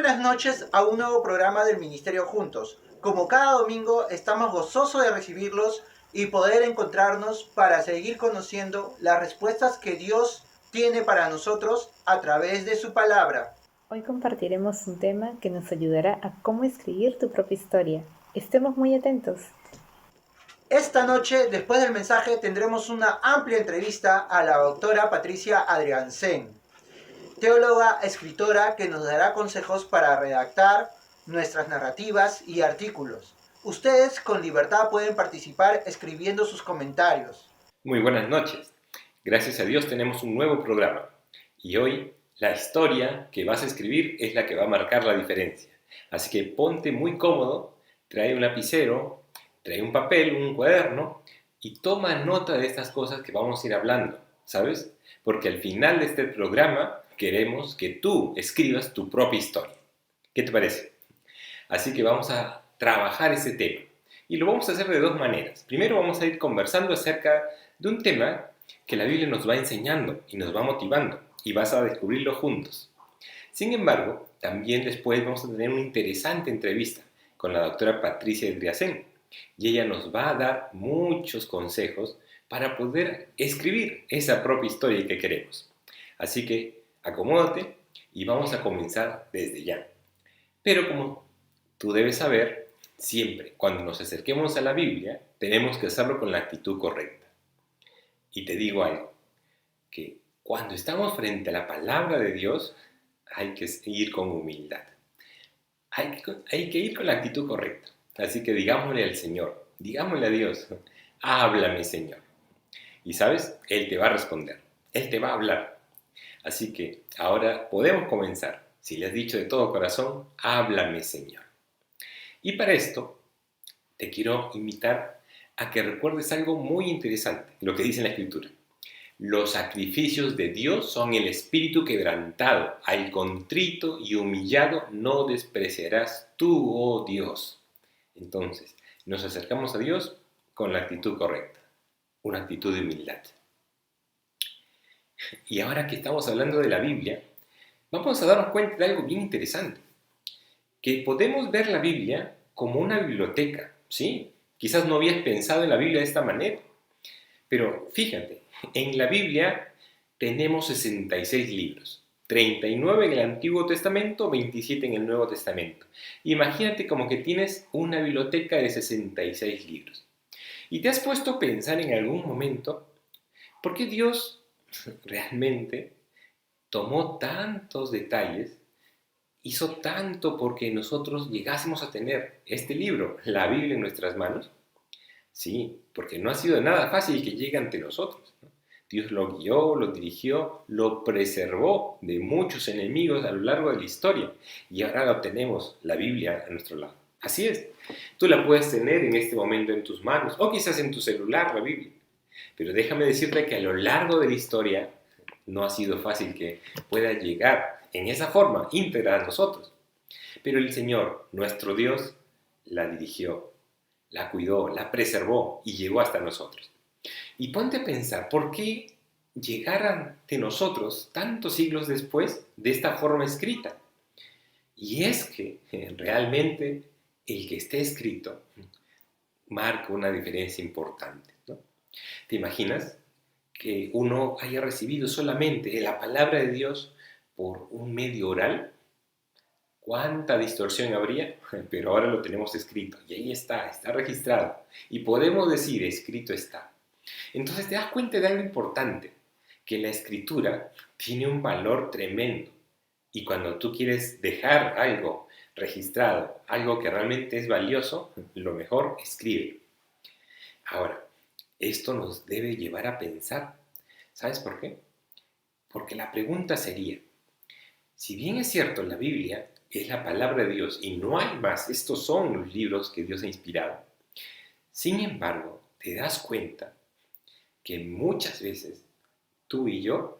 buenas noches a un nuevo programa del Ministerio Juntos. Como cada domingo, estamos gozosos de recibirlos y poder encontrarnos para seguir conociendo las respuestas que Dios tiene para nosotros a través de su palabra. Hoy compartiremos un tema que nos ayudará a cómo escribir tu propia historia. Estemos muy atentos. Esta noche, después del mensaje, tendremos una amplia entrevista a la doctora Patricia Adriansen, teóloga, escritora que nos dará consejos para redactar nuestras narrativas y artículos. Ustedes con libertad pueden participar escribiendo sus comentarios. Muy buenas noches. Gracias a Dios tenemos un nuevo programa. Y hoy la historia que vas a escribir es la que va a marcar la diferencia. Así que ponte muy cómodo, trae un lapicero, trae un papel, un cuaderno y toma nota de estas cosas que vamos a ir hablando, ¿sabes? Porque al final de este programa queremos que tú escribas tu propia historia. ¿Qué te parece? Así que vamos a trabajar ese tema. Y lo vamos a hacer de dos maneras. Primero vamos a ir conversando acerca de un tema que la Biblia nos va enseñando y nos va motivando y vas a descubrirlo juntos. Sin embargo, también después vamos a tener una interesante entrevista con la doctora Patricia Adriansen y ella nos va a dar muchos consejos para poder escribir esa propia historia que queremos. Así que acomódate y vamos a comenzar desde ya. Pero como tú debes saber, siempre cuando nos acerquemos a la Biblia, tenemos que hacerlo con la actitud correcta. Y te digo algo, que cuando estamos frente a la palabra de Dios, hay que ir con humildad. Hay que ir con la actitud correcta. Así que digámosle al Señor, digámosle a Dios, háblame Señor. Y sabes, Él te va a responder, Él te va a hablar. Así que ahora podemos comenzar. Si le has dicho de todo corazón, háblame Señor. Y para esto, te quiero invitar a que recuerdes algo muy interesante, lo que dice en la Escritura. Los sacrificios de Dios son el espíritu quebrantado, al contrito y humillado no despreciarás tú, oh Dios. Entonces, nos acercamos a Dios con la actitud correcta, una actitud de humildad. Y ahora que estamos hablando de la Biblia, vamos a darnos cuenta de algo bien interesante, que podemos ver la Biblia como una biblioteca, ¿sí? Quizás no habías pensado en la Biblia de esta manera, pero fíjate, en la Biblia tenemos 66 libros, 39 en el Antiguo Testamento, 27 en el Nuevo Testamento. Imagínate como que tienes una biblioteca de 66 libros. Y te has puesto a pensar en algún momento, ¿por qué Dios realmente tomó tantos detalles, hizo tanto porque nosotros llegásemos a tener este libro, la Biblia, en nuestras manos? Sí, porque no ha sido nada fácil que llegue ante nosotros, ¿no? Dios lo guió, lo dirigió, lo preservó de muchos enemigos a lo largo de la historia y ahora lo tenemos, la Biblia, a nuestro lado. Así es, tú la puedes tener en este momento en tus manos o quizás en tu celular, la Biblia. Pero déjame decirte que a lo largo de la historia no ha sido fácil que pueda llegar en esa forma íntegra a nosotros. Pero el Señor, nuestro Dios, la dirigió, la cuidó, la preservó y llegó hasta nosotros. Y ponte a pensar, ¿por qué llegar ante nosotros tantos siglos después de esta forma escrita? Y es que realmente el que esté escrito marca una diferencia importante, ¿no? ¿Te imaginas que uno haya recibido solamente la palabra de Dios por un medio oral? ¿Cuánta distorsión habría? Pero ahora lo tenemos escrito y ahí está registrado. Y podemos decir, escrito está. Entonces te das cuenta de algo importante, que la escritura tiene un valor tremendo. Y cuando tú quieres dejar algo registrado, algo que realmente es valioso, lo mejor, escribe. Ahora, esto nos debe llevar a pensar. ¿Sabes por qué? Porque la pregunta sería, si bien es cierto, la Biblia es la palabra de Dios y no hay más, estos son los libros que Dios ha inspirado. Sin embargo, te das cuenta que muchas veces tú y yo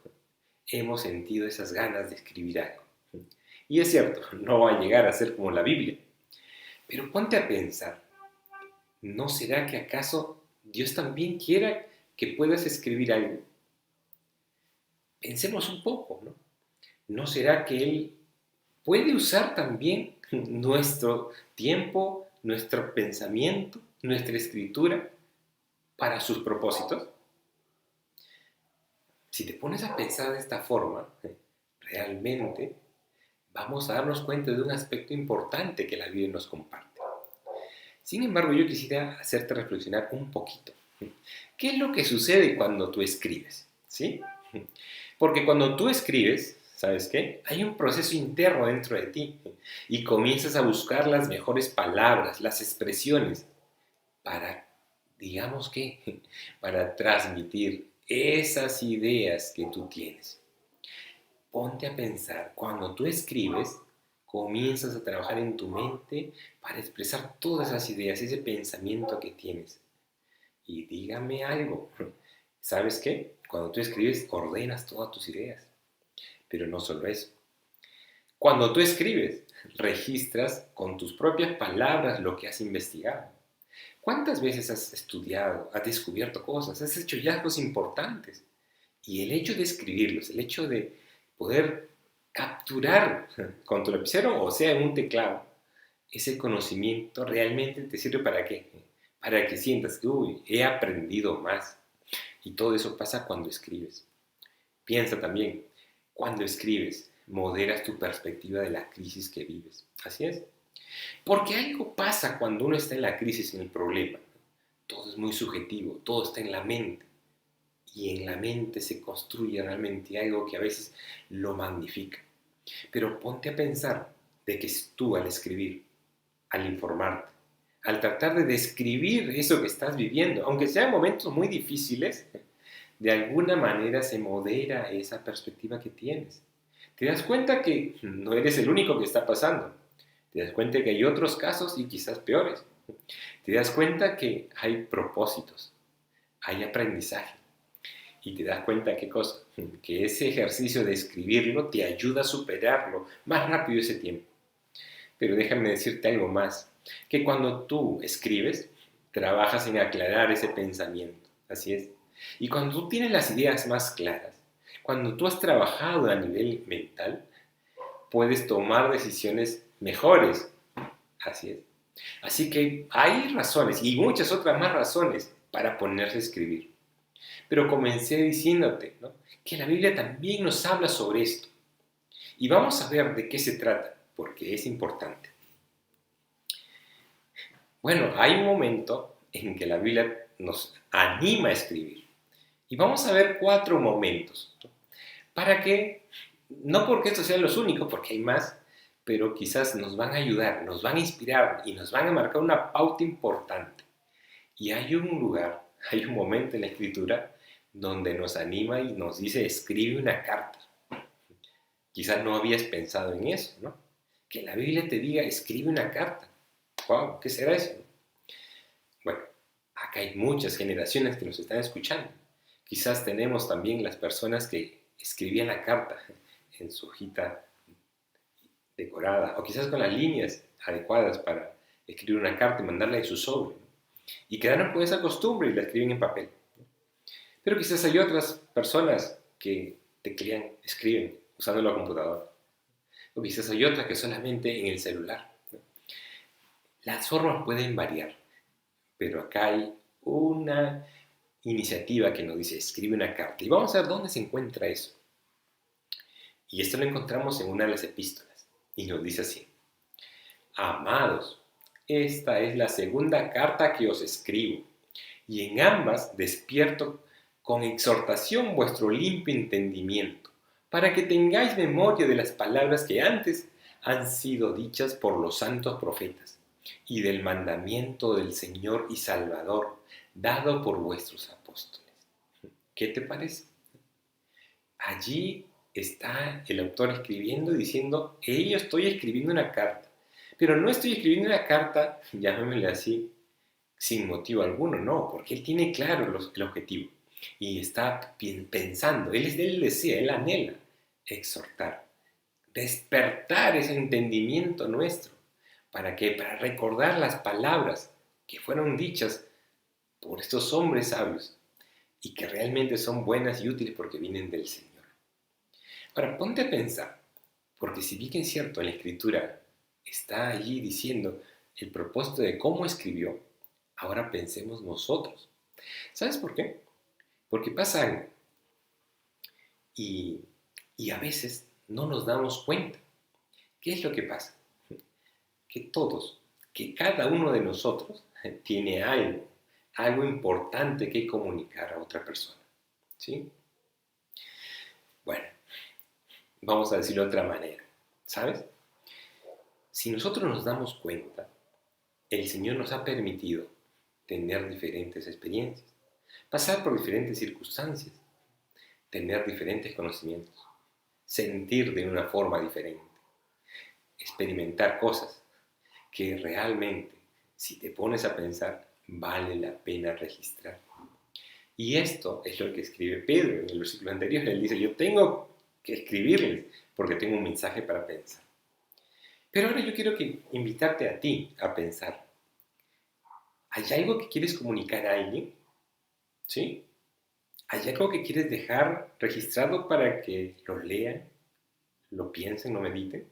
hemos sentido esas ganas de escribir algo. Y es cierto, no va a llegar a ser como la Biblia. Pero ponte a pensar, ¿no será que acaso Dios también quiera que puedas escribir algo? Pensemos un poco, ¿no? ¿No será que Él puede usar también nuestro tiempo, nuestro pensamiento, nuestra escritura para sus propósitos. Si te pones a pensar de esta forma, realmente vamos a darnos cuenta de un aspecto importante que la Biblia nos comparte. Sin embargo, yo quisiera hacerte reflexionar un poquito. ¿Qué es lo que sucede cuando tú escribes? ¿Sí? Porque cuando tú escribes, ¿sabes qué? Hay un proceso interno dentro de ti y comienzas a buscar las mejores palabras, las expresiones para, digamos que, para transmitir esas ideas que tú tienes. Ponte a pensar, cuando tú escribes, comienzas a trabajar en tu mente para expresar todas esas ideas, ese pensamiento que tienes. Y dígame algo, ¿sabes qué? Cuando tú escribes, ordenas todas tus ideas. Pero no solo eso. Cuando tú escribes, registras con tus propias palabras lo que has investigado. ¿Cuántas veces has estudiado, has descubierto cosas, has hecho hallazgos importantes? Y el hecho de escribirlos, el hecho de poder capturar con tu lapicero o sea en un teclado, ese conocimiento realmente te sirve ¿para qué? Para que sientas que, uy, he aprendido más. Y todo eso pasa cuando escribes. Piensa también, cuando escribes, moderas tu perspectiva de la crisis que vives. Así es. Porque algo pasa cuando uno está en la crisis, en el problema. Todo es muy subjetivo, todo está en la mente. Y en la mente se construye realmente algo que a veces lo magnifica. Pero ponte a pensar de que tú al escribir, al informarte, al tratar de describir eso que estás viviendo, aunque sean momentos muy difíciles, de alguna manera se modera esa perspectiva que tienes. Te das cuenta que no eres el único que está pasando. Te das cuenta que hay otros casos y quizás peores. Te das cuenta que hay propósitos, hay aprendizaje. Y te das cuenta, ¿qué cosa? Que ese ejercicio de escribirlo te ayuda a superarlo más rápido ese tiempo. Pero déjame decirte algo más, que cuando tú escribes, trabajas en aclarar ese pensamiento. Así es. Y cuando tú tienes las ideas más claras, cuando tú has trabajado a nivel mental, puedes tomar decisiones mejores. Así es. Así que hay razones y muchas otras más razones para ponerse a escribir. Pero comencé diciéndote, ¿no?, que la Biblia también nos habla sobre esto. Y vamos a ver de qué se trata, porque es importante. Bueno, hay un momento en que la Biblia nos anima a escribir. Y vamos a ver 4 momentos, ¿no?, para que, no porque estos sean los únicos, porque hay más, pero quizás nos van a ayudar, nos van a inspirar y nos van a marcar una pauta importante. Y hay un lugar, hay un momento en la Escritura donde nos anima y nos dice, escribe una carta. Quizás no habías pensado en eso, ¿no? Que la Biblia te diga, escribe una carta. ¡Wow! ¿Qué será eso? Bueno, acá hay muchas generaciones que nos están escuchando. Quizás tenemos también las personas que escribían la carta en su hojita decorada, o quizás con las líneas adecuadas para escribir una carta y mandarla en su sobre, ¿no? Y quedaron con esa costumbre y la escriben en papel. Pero quizás hay otras personas que teclean, escriben usando la computadora. O quizás hay otras que solamente en el celular. Las formas pueden variar, pero acá hay una iniciativa que nos dice, escribe una carta. Y vamos a ver dónde se encuentra eso. Y esto lo encontramos en una de las epístolas. Y nos dice así, amados, esta es la segunda carta que os escribo, y en ambas despierto con exhortación vuestro limpio entendimiento, para que tengáis memoria de las palabras que antes han sido dichas por los santos profetas, y del mandamiento del Señor y Salvador, dado por vuestros apóstoles. ¿Qué te parece? Allí está el autor escribiendo y diciendo, yo estoy escribiendo una carta, pero no estoy escribiendo una carta, llamémosle así, sin motivo alguno, no, porque él tiene claro el objetivo y está pensando, él desea, él anhela exhortar, despertar ese entendimiento nuestro. ¿Para qué? Para recordar las palabras que fueron dichas por estos hombres sabios y que realmente son buenas y útiles porque vienen del Señor. Ahora, ponte a pensar, Porque si bien es cierto, en la Escritura está allí diciendo el propósito de cómo escribió, ahora pensemos nosotros. ¿Sabes por qué? Porque pasa algo y, y a veces no nos damos cuenta. ¿Qué es lo que pasa? Que todos, que cada uno de nosotros tiene algo importante que comunicar a otra persona. ¿Sí? Bueno, vamos a decirlo de otra manera. ¿Sabes? Si nosotros nos damos cuenta, el Señor nos ha permitido tener diferentes experiencias, pasar por diferentes circunstancias, tener diferentes conocimientos, sentir de una forma diferente, experimentar cosas que realmente, si te pones a pensar, vale la pena registrar. Y esto es lo que escribe Pedro en el versículo anterior. Él dice, yo tengo que escribirles porque tengo un mensaje para pensar. Pero ahora yo quiero invitarte a ti a pensar. ¿Hay algo que quieres comunicar a alguien? ¿Sí? ¿Hay algo que quieres dejar registrado para que lo lean, lo piensen, lo mediten?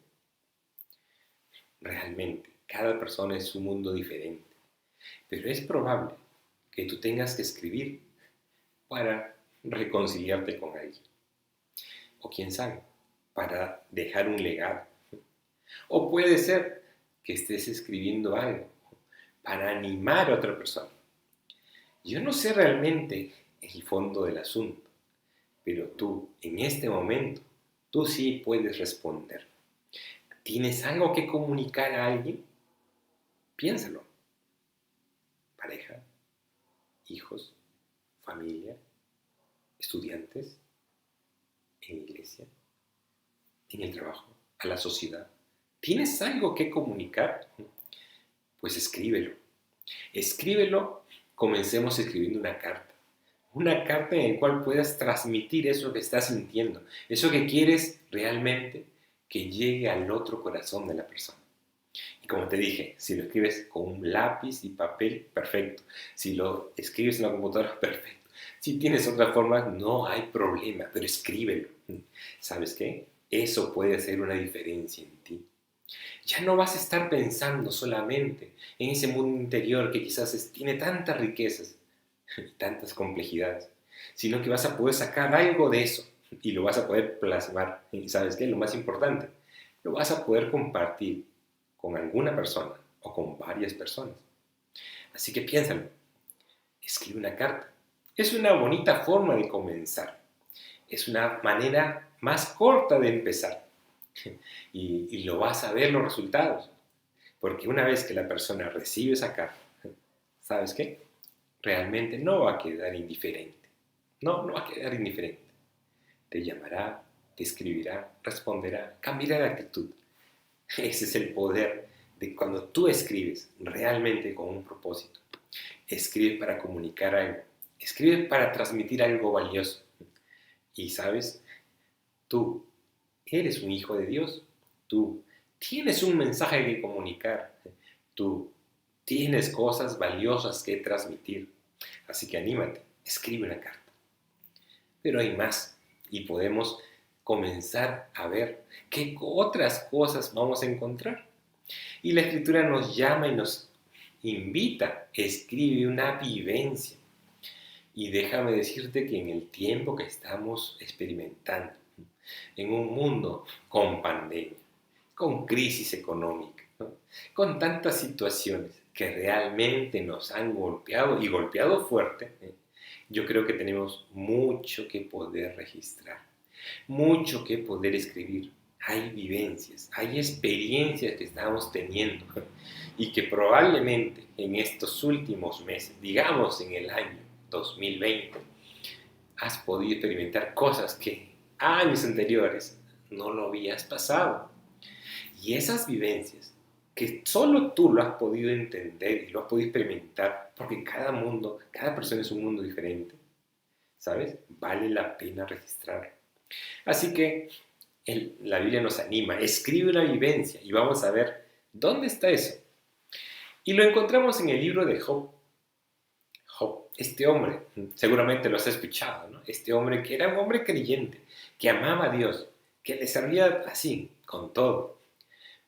Realmente, cada persona es un mundo diferente. Pero es probable que tú tengas que escribir para reconciliarte con alguien. O quién sabe, para dejar un legado. O puede ser que estés escribiendo algo para animar a otra persona. Yo no sé realmente el fondo del asunto, pero tú, en este momento, tú sí puedes responder. ¿Tienes algo que comunicar a alguien? Piénsalo. Pareja, hijos, familia, estudiantes, en la iglesia, en el trabajo, a la sociedad. ¿Tienes algo que comunicar? Pues escríbelo. Escríbelo, comencemos escribiendo una carta. Una carta en la cual puedas transmitir eso que estás sintiendo, eso que quieres realmente que llegue al otro corazón de la persona. Y como te dije, si lo escribes con un lápiz y papel, perfecto. Si lo escribes en la computadora, perfecto. Si tienes otra forma, no hay problema, pero escríbelo. ¿Sabes qué? Eso puede hacer una diferencia en ti. Ya no vas a estar pensando solamente en ese mundo interior que quizás tiene tantas riquezas y tantas complejidades, sino que vas a poder sacar algo de eso y lo vas a poder plasmar. ¿Y sabes qué? Lo más importante, lo vas a poder compartir con alguna persona o con varias personas. Así que piénsalo, escribe una carta. Es una bonita forma de comenzar. Es una manera más corta de empezar. Y lo vas a ver los resultados. Porque una vez que la persona recibe esa carta, ¿sabes qué? Realmente no va a quedar indiferente. No va a quedar indiferente. Te llamará, te escribirá, responderá, cambiará de actitud. Ese es el poder de cuando tú escribes realmente con un propósito. Escribe para comunicar algo. Escribe para transmitir algo valioso. Y sabes, tú eres un hijo de Dios. Tú tienes un mensaje que comunicar. Tú tienes cosas valiosas que transmitir. Así que anímate, escribe una carta. Pero hay más y podemos comenzar a ver qué otras cosas vamos a encontrar. Y la Escritura nos llama y nos invita, escribe una vivencia. Y déjame decirte que en el tiempo que estamos experimentando, en un mundo con pandemia, con crisis económica, ¿no? Con tantas situaciones que realmente nos han golpeado y golpeado fuerte, yo creo que tenemos mucho que poder registrar, mucho que poder escribir. Hay vivencias, hay experiencias que estamos teniendo y que probablemente en estos últimos meses, digamos en el año 2020, has podido experimentar cosas que años anteriores no lo habías pasado. Y esas vivencias, que solo tú lo has podido entender y lo has podido experimentar, porque cada mundo, cada persona es un mundo diferente, ¿sabes? Vale la pena registrarlo. Así que la Biblia nos anima, escribe una vivencia y vamos a ver dónde está eso. Y lo encontramos en el libro de Job. Job, este hombre, seguramente lo has escuchado, ¿no? Este hombre que era un hombre creyente, que amaba a Dios, que le servía así, con todo,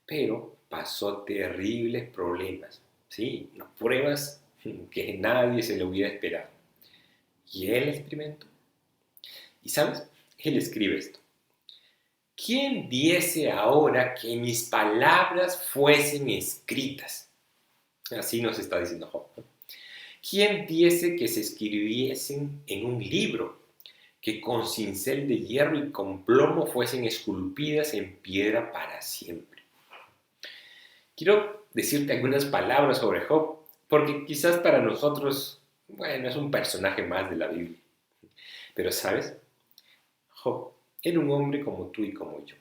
pero pasó terribles problemas, ¿sí? Pruebas que nadie se le hubiera esperado. Y él experimentó. ¿Y sabes? Él escribe esto. ¿Quién diese ahora que mis palabras fuesen escritas? Así nos está diciendo Job. ¿Quién diese que se escribiesen en un libro, que con cincel de hierro y con plomo fuesen esculpidas en piedra para siempre? Quiero decirte algunas palabras sobre Job, porque quizás para nosotros, bueno, es un personaje más de la Biblia. Pero, ¿sabes? Job era un hombre como tú y como yo.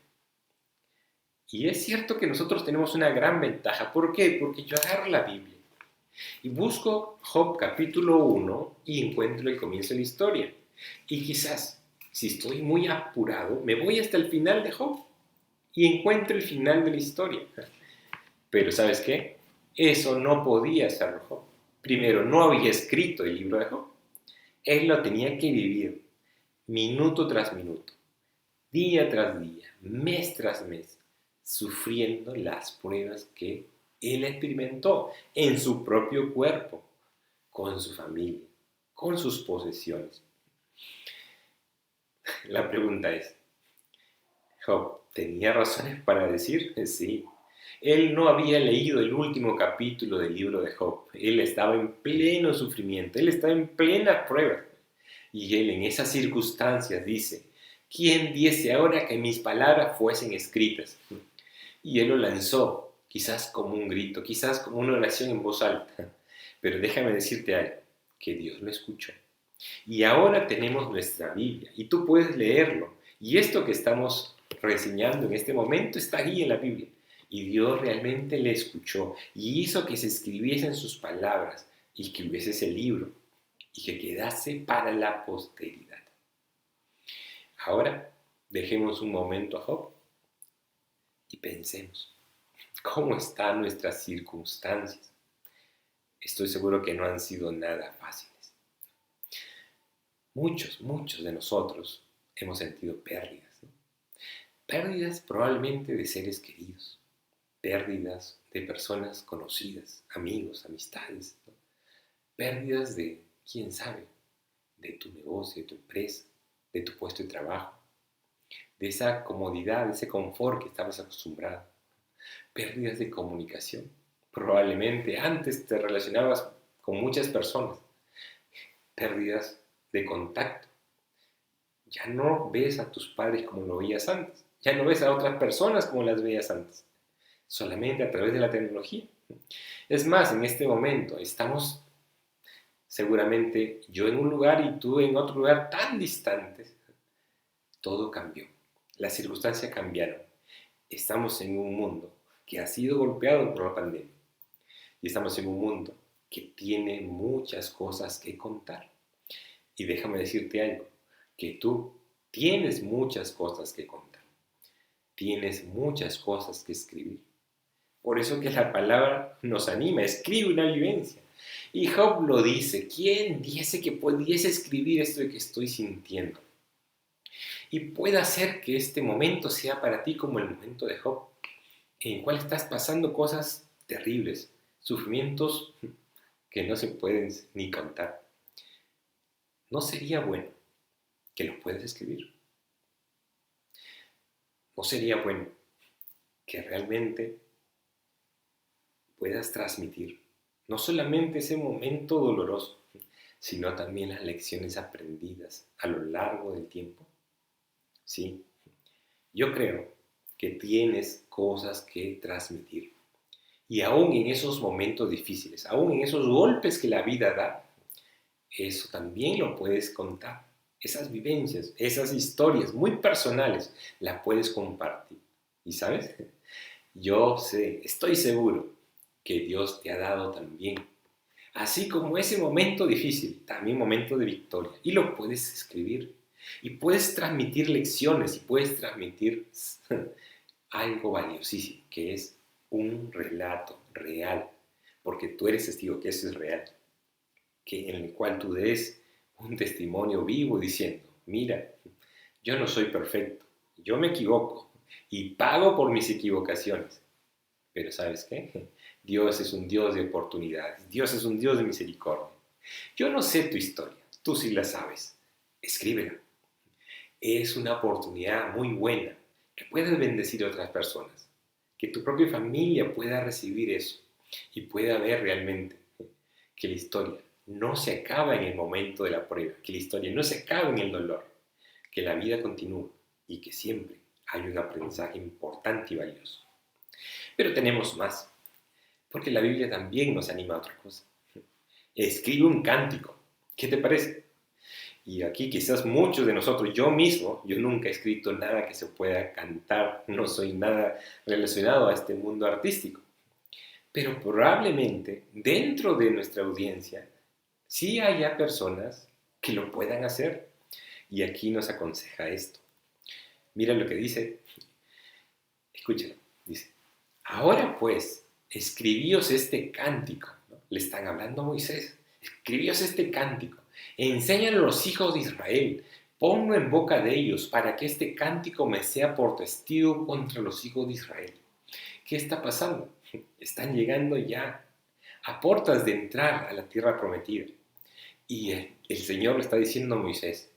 Y es cierto que nosotros tenemos una gran ventaja. ¿Por qué? Porque yo agarro la Biblia y busco Job capítulo 1 y encuentro el comienzo de la historia. Y quizás, si estoy muy apurado, me voy hasta el final de Job y encuentro el final de la historia. Pero ¿sabes qué? Eso no podía hacerlo Job. Primero, no había escrito el libro de Job. Él lo tenía que vivir minuto tras minuto, día tras día, mes tras mes, sufriendo las pruebas que él experimentó en su propio cuerpo, con su familia, con sus posesiones. La pregunta es, ¿Job tenía razones para decir? Sí. Él no había leído el último capítulo del libro de Job. Él estaba en pleno sufrimiento, él estaba en plena prueba. Y él en esas circunstancias dice, ¿quién diese ahora que mis palabras fuesen escritas? Y él lo lanzó, quizás como un grito, quizás como una oración en voz alta. Pero déjame decirte algo, que Dios lo escuchó. Y ahora tenemos nuestra Biblia, y tú puedes leerlo. Y esto que estamos reseñando en este momento está ahí en la Biblia. Y Dios realmente le escuchó y hizo que se escribiesen sus palabras y que hubiese ese libro y que quedase para la posteridad. Ahora, dejemos un momento a Job y pensemos, ¿cómo están nuestras circunstancias? Estoy seguro que no han sido nada fáciles. Muchos de nosotros hemos sentido pérdidas, ¿no? Pérdidas probablemente de seres queridos, pérdidas de personas conocidas, amigos, amistades, ¿no? Pérdidas de, quién sabe, de tu negocio, de tu empresa, de tu puesto de trabajo, de esa comodidad, de ese confort que estabas acostumbrado. Pérdidas de comunicación. Probablemente antes te relacionabas con muchas personas. Pérdidas de contacto. Ya no ves a tus padres como lo veías antes. Ya no ves a otras personas como las veías antes. Solamente a través de la tecnología. Es más, en este momento estamos seguramente yo en un lugar y tú en otro lugar tan distantes. Todo cambió. Las circunstancias cambiaron. Estamos en un mundo que ha sido golpeado por la pandemia. Y estamos en un mundo que tiene muchas cosas que contar. Y déjame decirte algo, que tú tienes muchas cosas que contar. Tienes muchas cosas que escribir. Por eso que la palabra nos anima, escribe una vivencia. Y Job lo dice, ¿quién diese que pudiese escribir esto de que estoy sintiendo? Y puede hacer que este momento sea para ti como el momento de Job, en el cual estás pasando cosas terribles, sufrimientos que no se pueden ni contar. ¿No sería bueno que lo puedas escribir? ¿No sería bueno que realmente puedas transmitir no solamente ese momento doloroso, sino también las lecciones aprendidas a lo largo del tiempo? Sí, yo creo que tienes cosas que transmitir. Y aún en esos momentos difíciles, aún en esos golpes que la vida da, eso también lo puedes contar. Esas vivencias, esas historias muy personales, las puedes compartir. ¿Y sabes? Yo sé, estoy seguro que Dios te ha dado también, así como ese momento difícil, también momento de victoria. Y lo puedes escribir. Y puedes transmitir lecciones y puedes transmitir algo valiosísimo, que es un relato real, porque tú eres testigo que eso es real, que en el cual tú des un testimonio vivo diciendo, mira, yo no soy perfecto, yo me equivoco, y pago por mis equivocaciones. Pero ¿sabes qué? Dios es un Dios de oportunidades. Dios es un Dios de misericordia. Yo no sé tu historia, tú sí la sabes. Escríbela. Es una oportunidad muy buena que puedas bendecir a otras personas, que tu propia familia pueda recibir eso y pueda ver realmente que la historia no se acaba en el momento de la prueba, que la historia no se acaba en el dolor, que la vida continúa y que siempre hay un aprendizaje importante y valioso. Pero tenemos más, porque la Biblia también nos anima a otra cosa. Escribe un cántico. ¿Qué te parece? Y aquí quizás muchos de nosotros, yo mismo, yo nunca he escrito nada que se pueda cantar, no soy nada relacionado a este mundo artístico. Pero probablemente dentro de nuestra audiencia sí haya personas que lo puedan hacer. Y aquí nos aconseja esto. Mira lo que dice. Escúchalo. Dice, ahora pues, escribíos este cántico. ¿No? Le están hablando a Moisés. Escribíos este cántico. Enséñalo a los hijos de Israel. Ponlo en boca de ellos para que este cántico me sea por testigo contra los hijos de Israel. ¿Qué está pasando? Están llegando ya a puertas de entrar a la tierra prometida. Y el Señor le está diciendo a Moisés,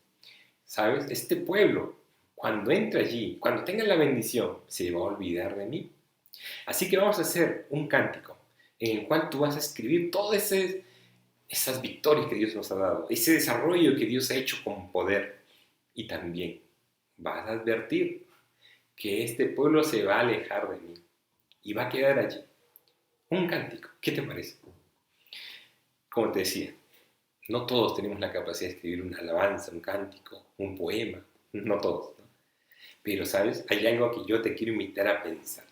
¿sabes? Este pueblo, cuando entre allí, cuando tenga la bendición, se va a olvidar de mí. Así que vamos a hacer un cántico en el cual tú vas a escribir todas esas victorias que Dios nos ha dado, ese desarrollo que Dios ha hecho con poder. Y también vas a advertir que este pueblo se va a alejar de mí y va a quedar allí. Un cántico, ¿qué te parece? Como te decía, no todos tenemos la capacidad de escribir una alabanza, un cántico, un poema, no todos, ¿no? Pero, ¿sabes? Hay algo que yo te quiero invitar a pensar,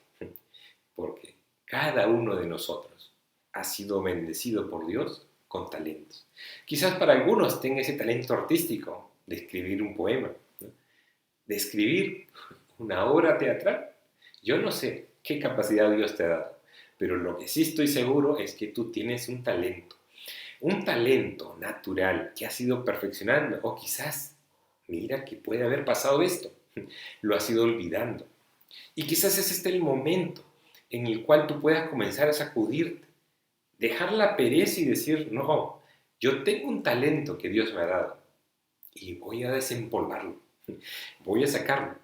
porque cada uno de nosotros ha sido bendecido por Dios con talentos. Quizás para algunos tenga ese talento artístico de escribir un poema, ¿no? De escribir una obra teatral. Yo no sé qué capacidad Dios te ha dado, pero lo que sí estoy seguro es que tú tienes un talento natural que has ido perfeccionando, o quizás, mira que puede haber pasado esto, lo has ido olvidando. Y quizás es este el momento en el cual tú puedas comenzar a sacudirte, dejar la pereza y decir, no, yo tengo un talento que Dios me ha dado y voy a desempolvarlo, voy a sacarlo.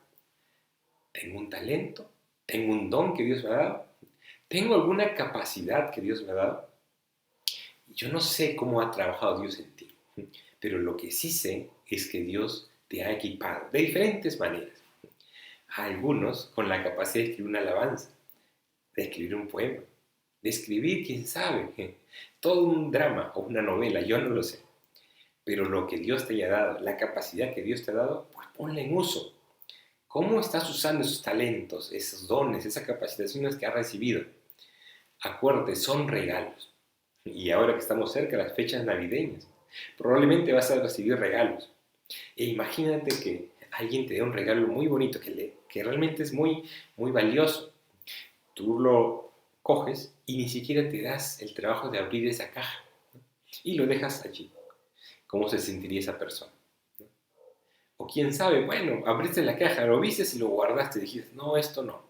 Tengo un talento, tengo un don que Dios me ha dado, tengo alguna capacidad que Dios me ha dado. Yo no sé cómo ha trabajado Dios en ti, pero lo que sí sé es que Dios te ha equipado de diferentes maneras. A algunos con la capacidad de escribir una alabanza, de escribir un poema, de escribir, quién sabe, todo un drama o una novela, yo no lo sé. Pero lo que Dios te haya dado, la capacidad que Dios te ha dado, pues ponla en uso. ¿Cómo estás usando esos talentos, esos dones, esas capacitaciones que has recibido? Acuérdate, son regalos. Y ahora que estamos cerca de las fechas navideñas, probablemente vas a recibir regalos. E imagínate que alguien te dé un regalo muy bonito, que realmente es muy, muy valioso. Tú lo coges y ni siquiera te das el trabajo de abrir esa caja, ¿no? Y lo dejas allí. ¿Cómo se sentiría esa persona? ¿No? O quién sabe, bueno, abriste la caja, lo viste y lo guardaste y dijiste, no, esto no.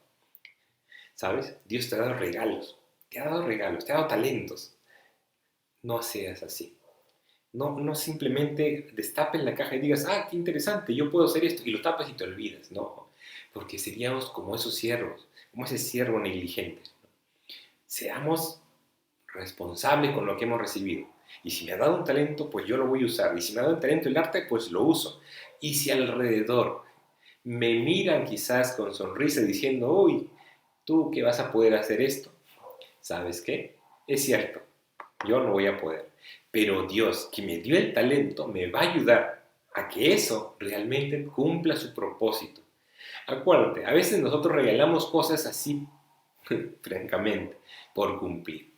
¿Sabes? Dios te ha dado regalos, te ha dado talentos. No seas así. No simplemente destapes la caja y digas, ah, qué interesante, yo puedo hacer esto, y lo tapas y te olvidas. No, porque seríamos como esos siervos, como ese siervo negligente. Seamos responsables con lo que hemos recibido. Y si me ha dado un talento, pues yo lo voy a usar. Y si me ha dado un talento el arte, pues lo uso. Y si alrededor me miran quizás con sonrisa diciendo, uy, tú que vas a poder hacer esto, ¿sabes qué? Es cierto, yo no voy a poder. Pero Dios, que me dio el talento, me va a ayudar a que eso realmente cumpla su propósito. Acuérdate, a veces nosotros regalamos cosas así, francamente, por cumplir.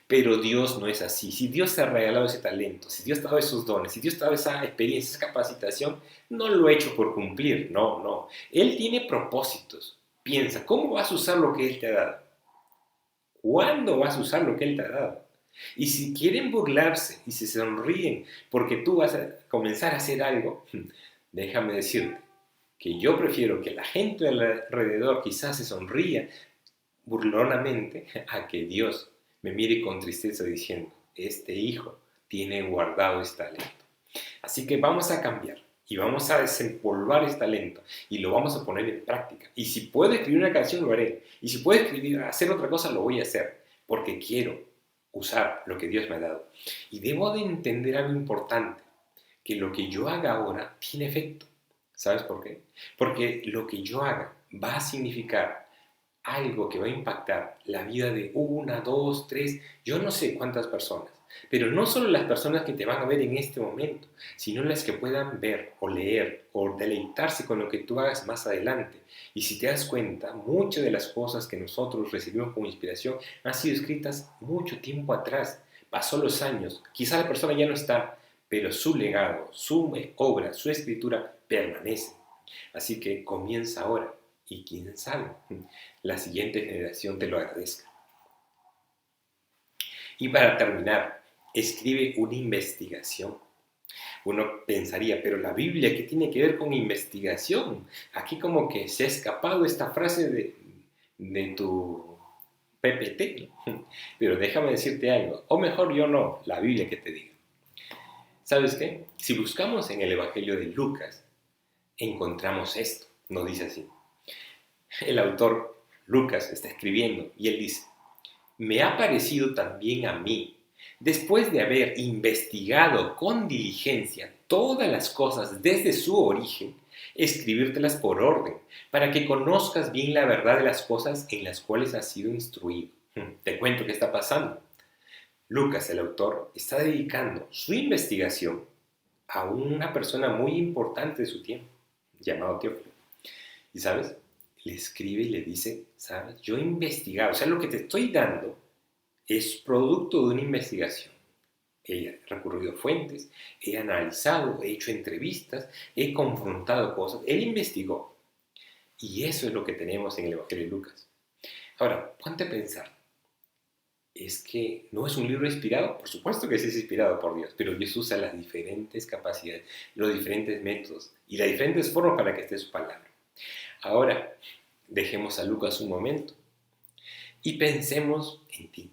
Pero Dios no es así. Si Dios te ha regalado ese talento, si Dios te ha dado esos dones, si Dios te ha dado esa experiencia, esa capacitación, no lo ha hecho por cumplir, no. Él tiene propósitos. Piensa, ¿cómo vas a usar lo que Él te ha dado? ¿Cuándo vas a usar lo que Él te ha dado? Y si quieren burlarse y se sonríen porque tú vas a comenzar a hacer algo, déjame decirte, que yo prefiero que la gente alrededor quizás se sonría burlonamente a que Dios me mire con tristeza diciendo, este hijo tiene guardado este talento. Así que vamos a cambiar y vamos a desempolvar este talento y lo vamos a poner en práctica. Y si puedo escribir una canción, lo haré. Y si puedo hacer otra cosa, lo voy a hacer, porque quiero usar lo que Dios me ha dado. Y debo de entender algo importante, que lo que yo haga ahora tiene efecto. ¿Sabes por qué? Porque lo que yo haga va a significar algo que va a impactar la vida de una, dos, tres, yo no sé cuántas personas, pero no solo las personas que te van a ver en este momento, sino las que puedan ver o leer o deleitarse con lo que tú hagas más adelante. Y si te das cuenta, muchas de las cosas que nosotros recibimos como inspiración han sido escritas mucho tiempo atrás. Pasó los años, quizá la persona ya no está, pero su legado, su obra, su escritura permanece. Así que comienza ahora. Y quién sabe, la siguiente generación te lo agradezca. Y para terminar, escribe una investigación. Uno pensaría, pero la Biblia, ¿qué tiene que ver con investigación? Aquí como que se ha escapado esta frase de tu PPT, ¿no? Pero déjame decirte algo, o mejor yo no, la Biblia que te diga. ¿Sabes qué? Si buscamos en el Evangelio de Lucas, encontramos esto, nos dice así. El autor Lucas está escribiendo y él dice, me ha parecido también a mí, después de haber investigado con diligencia todas las cosas desde su origen, escribírtelas por orden, para que conozcas bien la verdad de las cosas en las cuales has sido instruido. Te cuento qué está pasando. Lucas, el autor, está dedicando su investigación a una persona muy importante de su tiempo, llamado Teófilo. ¿Y sabes? Le escribe y le dice, ¿sabes? Yo he investigado, o sea, lo que te estoy dando es producto de una investigación. He recurrido a fuentes, he analizado, he hecho entrevistas, he confrontado cosas, él investigó. Y eso es lo que tenemos en el Evangelio de Lucas. Ahora, ponte a pensar, ¿es que no es un libro inspirado? Por supuesto que sí es inspirado por Dios, pero Dios usa las diferentes capacidades, los diferentes métodos y las diferentes formas para que esté su palabra. Ahora, dejemos a Lucas un momento y pensemos en ti.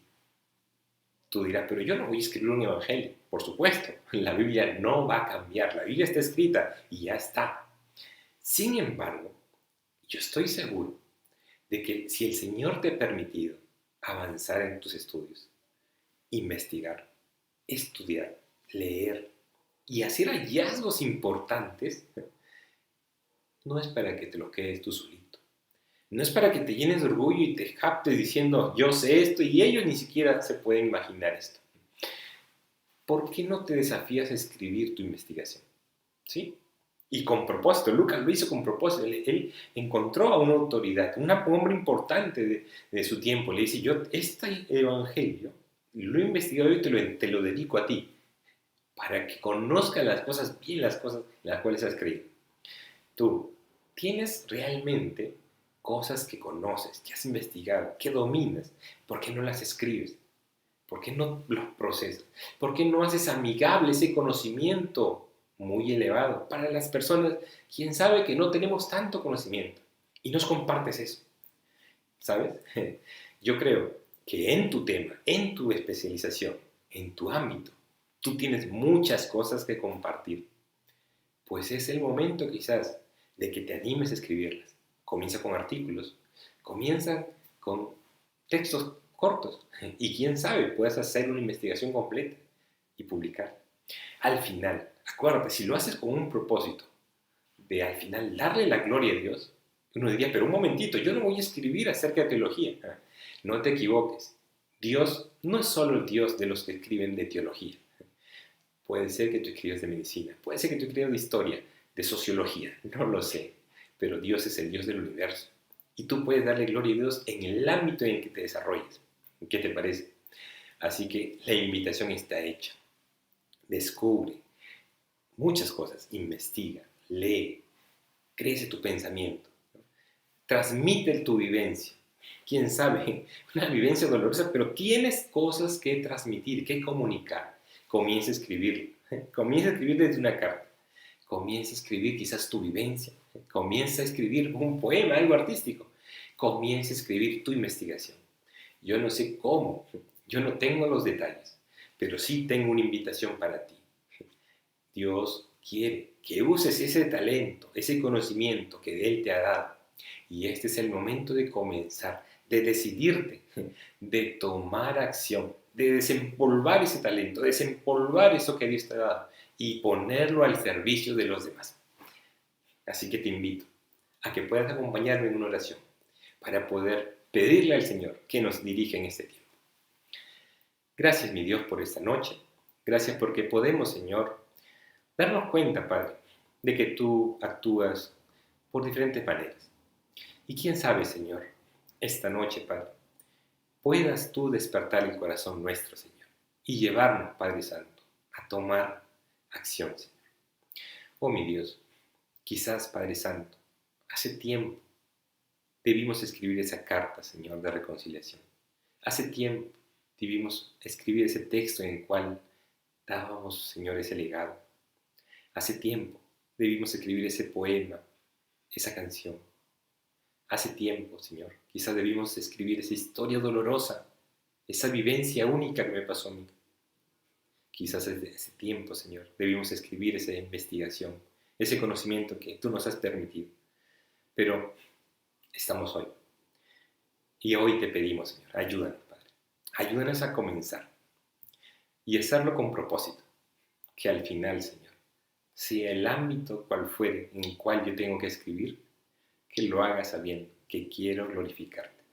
Tú dirás, pero yo no voy a escribir un evangelio. Por supuesto, la Biblia no va a cambiar. La Biblia está escrita y ya está. Sin embargo, yo estoy seguro de que si el Señor te ha permitido avanzar en tus estudios, investigar, estudiar, leer y hacer hallazgos importantes, no es para que te lo quedes tú solito. No es para que te llenes de orgullo y te jactes diciendo, yo sé esto, y ellos ni siquiera se pueden imaginar esto. ¿Por qué no te desafías a escribir tu investigación? ¿Sí? Y con propósito, Lucas lo hizo con propósito. Él encontró a una autoridad, un hombre importante de su tiempo. Le dice, yo este evangelio lo he investigado y te lo dedico a ti, para que conozcas las cosas bien, las cosas en las cuales has creído. Tú tienes realmente cosas que conoces, que has investigado, que dominas. ¿Por qué no las escribes? ¿Por qué no los procesas? ¿Por qué no haces amigable ese conocimiento muy elevado para las personas, quién sabe, que no tenemos tanto conocimiento? Y nos compartes eso, ¿sabes? Yo creo que en tu tema, en tu especialización, en tu ámbito, tú tienes muchas cosas que compartir. Pues es el momento quizás de que te animes a escribirlas. Comienza con artículos, comienza con textos cortos y quién sabe, puedes hacer una investigación completa y publicar. Al final, acuérdate, si lo haces con un propósito de al final darle la gloria a Dios, uno diría, pero un momentito, yo no voy a escribir acerca de teología. No te equivoques, Dios no es solo el Dios de los que escriben de teología. Puede ser que tú escribas de medicina, puede ser que tú escribas de historia, de sociología, no lo sé, pero Dios es el Dios del universo. Y tú puedes darle gloria a Dios en el ámbito en que te desarrolles. ¿Qué te parece? Así que la invitación está hecha. Descubre muchas cosas, investiga, lee, crece tu pensamiento, transmite tu vivencia. Quién sabe, una vivencia dolorosa, pero tienes cosas que transmitir, que comunicar. Comienza a escribir desde una carta. Comienza a escribir quizás tu vivencia, Comienza a escribir un poema, algo artístico. Comienza a escribir tu investigación. Yo no sé cómo, yo no tengo los detalles, pero sí tengo una invitación para ti. Dios quiere que uses ese talento, ese conocimiento que Él te ha dado. Y este es el momento de comenzar, de decidirte, de tomar acción, de desempolvar ese talento, desempolvar eso que Dios te ha dado y ponerlo al servicio de los demás. Así que te invito a que puedas acompañarme en una oración para poder pedirle al Señor que nos dirija en este tiempo. Gracias, mi Dios, por esta noche. Gracias porque podemos, Señor, darnos cuenta, Padre, de que tú actúas por diferentes maneras. Y quién sabe, Señor, esta noche, Padre, puedas tú despertar el corazón nuestro, Señor, y llevarnos, Padre Santo, a tomar acción, Señor. Oh, mi Dios, quizás, Padre Santo, hace tiempo debimos escribir esa carta, Señor, de reconciliación. Hace tiempo debimos escribir ese texto en el cual dábamos, Señor, ese legado. Hace tiempo debimos escribir ese poema, esa canción. Hace tiempo, Señor, quizás debimos escribir esa historia dolorosa, esa vivencia única que me pasó a mí. Quizás desde ese tiempo, Señor, debimos escribir esa investigación, ese conocimiento que tú nos has permitido. Pero estamos hoy. Y hoy te pedimos, Señor, ayúdanos, Padre. Ayúdanos a comenzar y hacerlo con propósito. Que al final, Señor, sea el ámbito cual fuere en el cual yo tengo que escribir, que lo haga sabiendo que quiero glorificarte.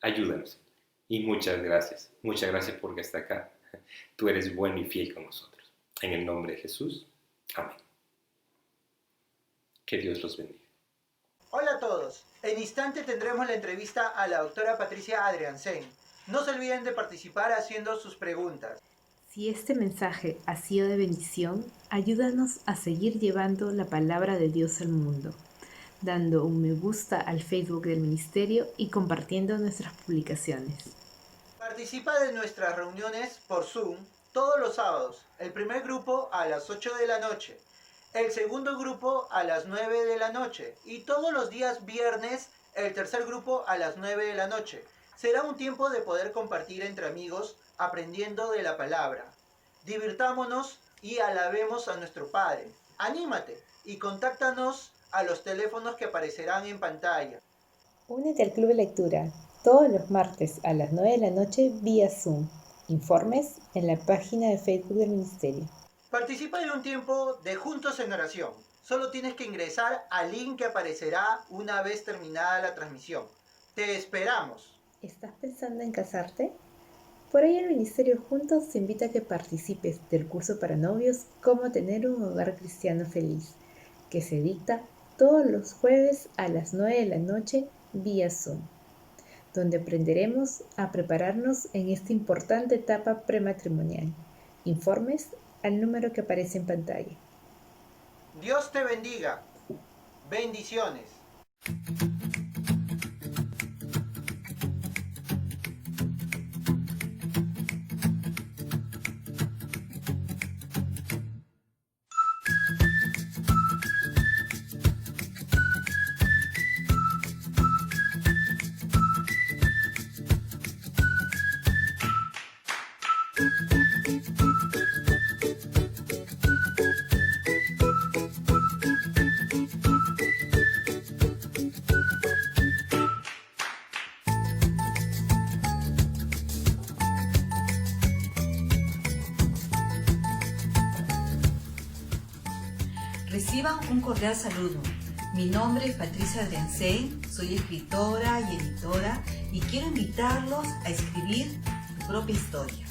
Ayúdanos, Señor. Y muchas gracias porque hasta acá tú eres bueno y fiel con nosotros. En el nombre de Jesús, amén. Que Dios los bendiga. Hola a todos. En instante tendremos la entrevista a la doctora Patricia Adriansen. No se olviden de participar haciendo sus preguntas. Si este mensaje ha sido de bendición, ayúdanos a seguir llevando la palabra de Dios al mundo, dando un me gusta al Facebook del Ministerio y compartiendo nuestras publicaciones. Participa de nuestras reuniones por Zoom todos los sábados. El primer grupo a las 8 de la noche. El segundo grupo a las 9 de la noche. Y todos los días viernes el tercer grupo a las 9 de la noche. Será un tiempo de poder compartir entre amigos, aprendiendo de la palabra. Divirtámonos y alabemos a nuestro Padre. Anímate y contáctanos a los teléfonos que aparecerán en pantalla. Únete al Club de Lectura todos los martes a las 9 de la noche vía Zoom. Informes en la página de Facebook del Ministerio. Participa en un tiempo de Juntos en Oración. Solo tienes que ingresar al link que aparecerá una vez terminada la transmisión. Te esperamos. ¿Estás pensando en casarte? Por ello el Ministerio Juntos te invita a que participes del curso para novios Cómo tener un hogar cristiano feliz, que se dicta todos los jueves a las 9 de la noche vía Zoom, donde aprenderemos a prepararnos en esta importante etapa prematrimonial. Informes al número que aparece en pantalla. Dios te bendiga. Bendiciones. Reciban un cordial saludo. Mi nombre es Patricia Adriansen, soy escritora y editora y quiero invitarlos a escribir su propia historia.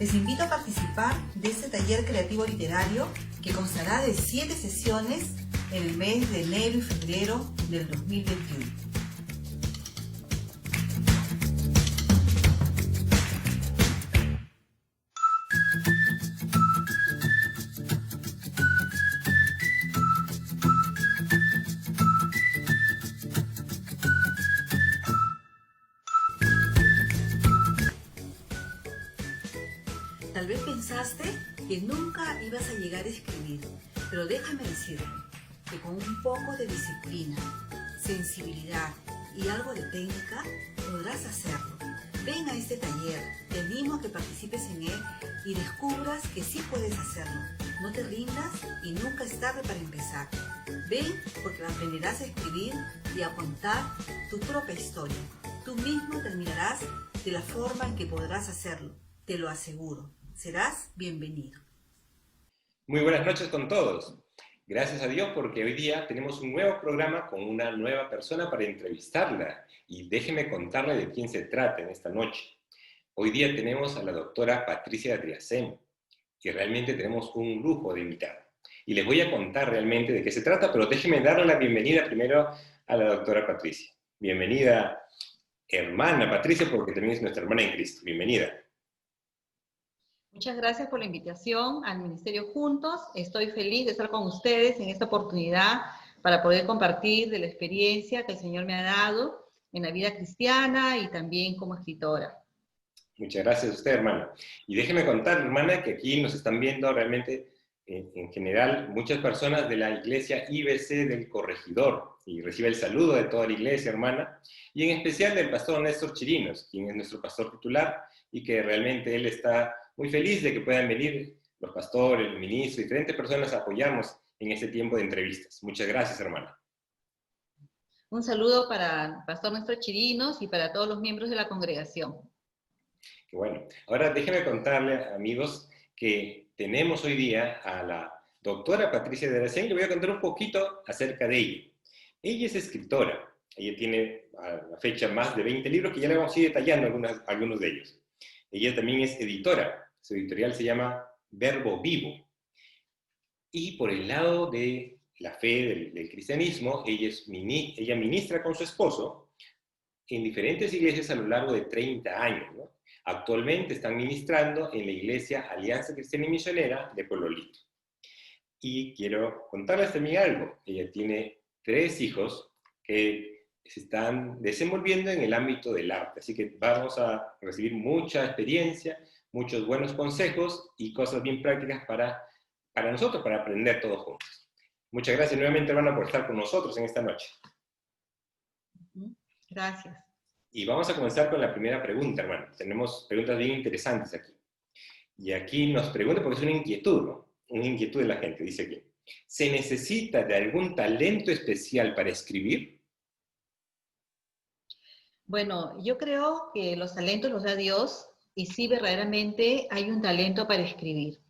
Les invito a participar de este taller creativo literario que constará de 7 sesiones en el mes de enero y febrero del 2021. Tal vez pensaste que nunca ibas a llegar a escribir, pero déjame decirte que con un poco de disciplina, sensibilidad y algo de técnica podrás hacerlo. Ven a este taller, te animo a que participes en él y descubras que sí puedes hacerlo. No te rindas y nunca es tarde para empezar. Ven porque aprenderás a escribir y a contar tu propia historia. Tú mismo terminarás de la forma en que podrás hacerlo, te lo aseguro. Serás bienvenido. Muy buenas noches con todos. Gracias a Dios porque hoy día tenemos un nuevo programa con una nueva persona para entrevistarla. Y déjeme contarle de quién se trata en esta noche. Hoy día tenemos a la doctora Patricia Adriancén, y realmente tenemos un lujo de invitada. Y les voy a contar realmente de qué se trata, pero déjenme darle la bienvenida primero a la doctora Patricia. Bienvenida, hermana Patricia, porque también es nuestra hermana en Cristo. Bienvenida. Muchas gracias por la invitación al Ministerio Juntos. Estoy feliz de estar con ustedes en esta oportunidad para poder compartir de la experiencia que el Señor me ha dado en la vida cristiana y también como escritora. Muchas gracias a usted, hermana. Y déjeme contar, hermana, que aquí nos están viendo realmente, en general, muchas personas de la iglesia IBC del Corregidor. Y recibe el saludo de toda la iglesia, hermana. Y en especial del pastor Néstor Chirinos, quien es nuestro pastor titular, y que realmente él está muy feliz de que puedan venir los pastores, los ministros, diferentes personas a apoyarnos en este tiempo de entrevistas. Muchas gracias, hermana. Un saludo para el pastor Néstor Chirinos y para todos los miembros de la congregación. Qué bueno. Ahora déjenme contarle, amigos, que tenemos hoy día a la doctora Patricia Adriancén, y le voy a contar un poquito acerca de ella. Ella es escritora. Ella tiene a la fecha más de 20 libros que ya le vamos a ir detallando algunos de ellos. Ella también es editora. Su editorial se llama Verbo Vivo. Y por el lado de la fe del cristianismo, ella ministra con su esposo en diferentes iglesias a lo largo de 30 años, ¿no? Actualmente están ministrando en la iglesia Alianza Cristiana y Misionera de Pueblo Lindo. Y quiero contarles también algo. Ella tiene 3 hijos que se están desenvolviendo en el ámbito del arte. Así que vamos a recibir mucha experiencia, muchos buenos consejos y cosas bien prácticas para nosotros, para aprender todos juntos. Muchas gracias nuevamente, hermana, por estar con nosotros en esta noche. Gracias. Y vamos a comenzar con la primera pregunta, hermano. Tenemos preguntas bien interesantes aquí. Y aquí nos pregunta, porque es una inquietud, ¿no? Una inquietud de la gente, dice aquí. ¿Se necesita de algún talento especial para escribir? Bueno, yo creo que los talentos los da Dios y sí verdaderamente hay un talento para escribir.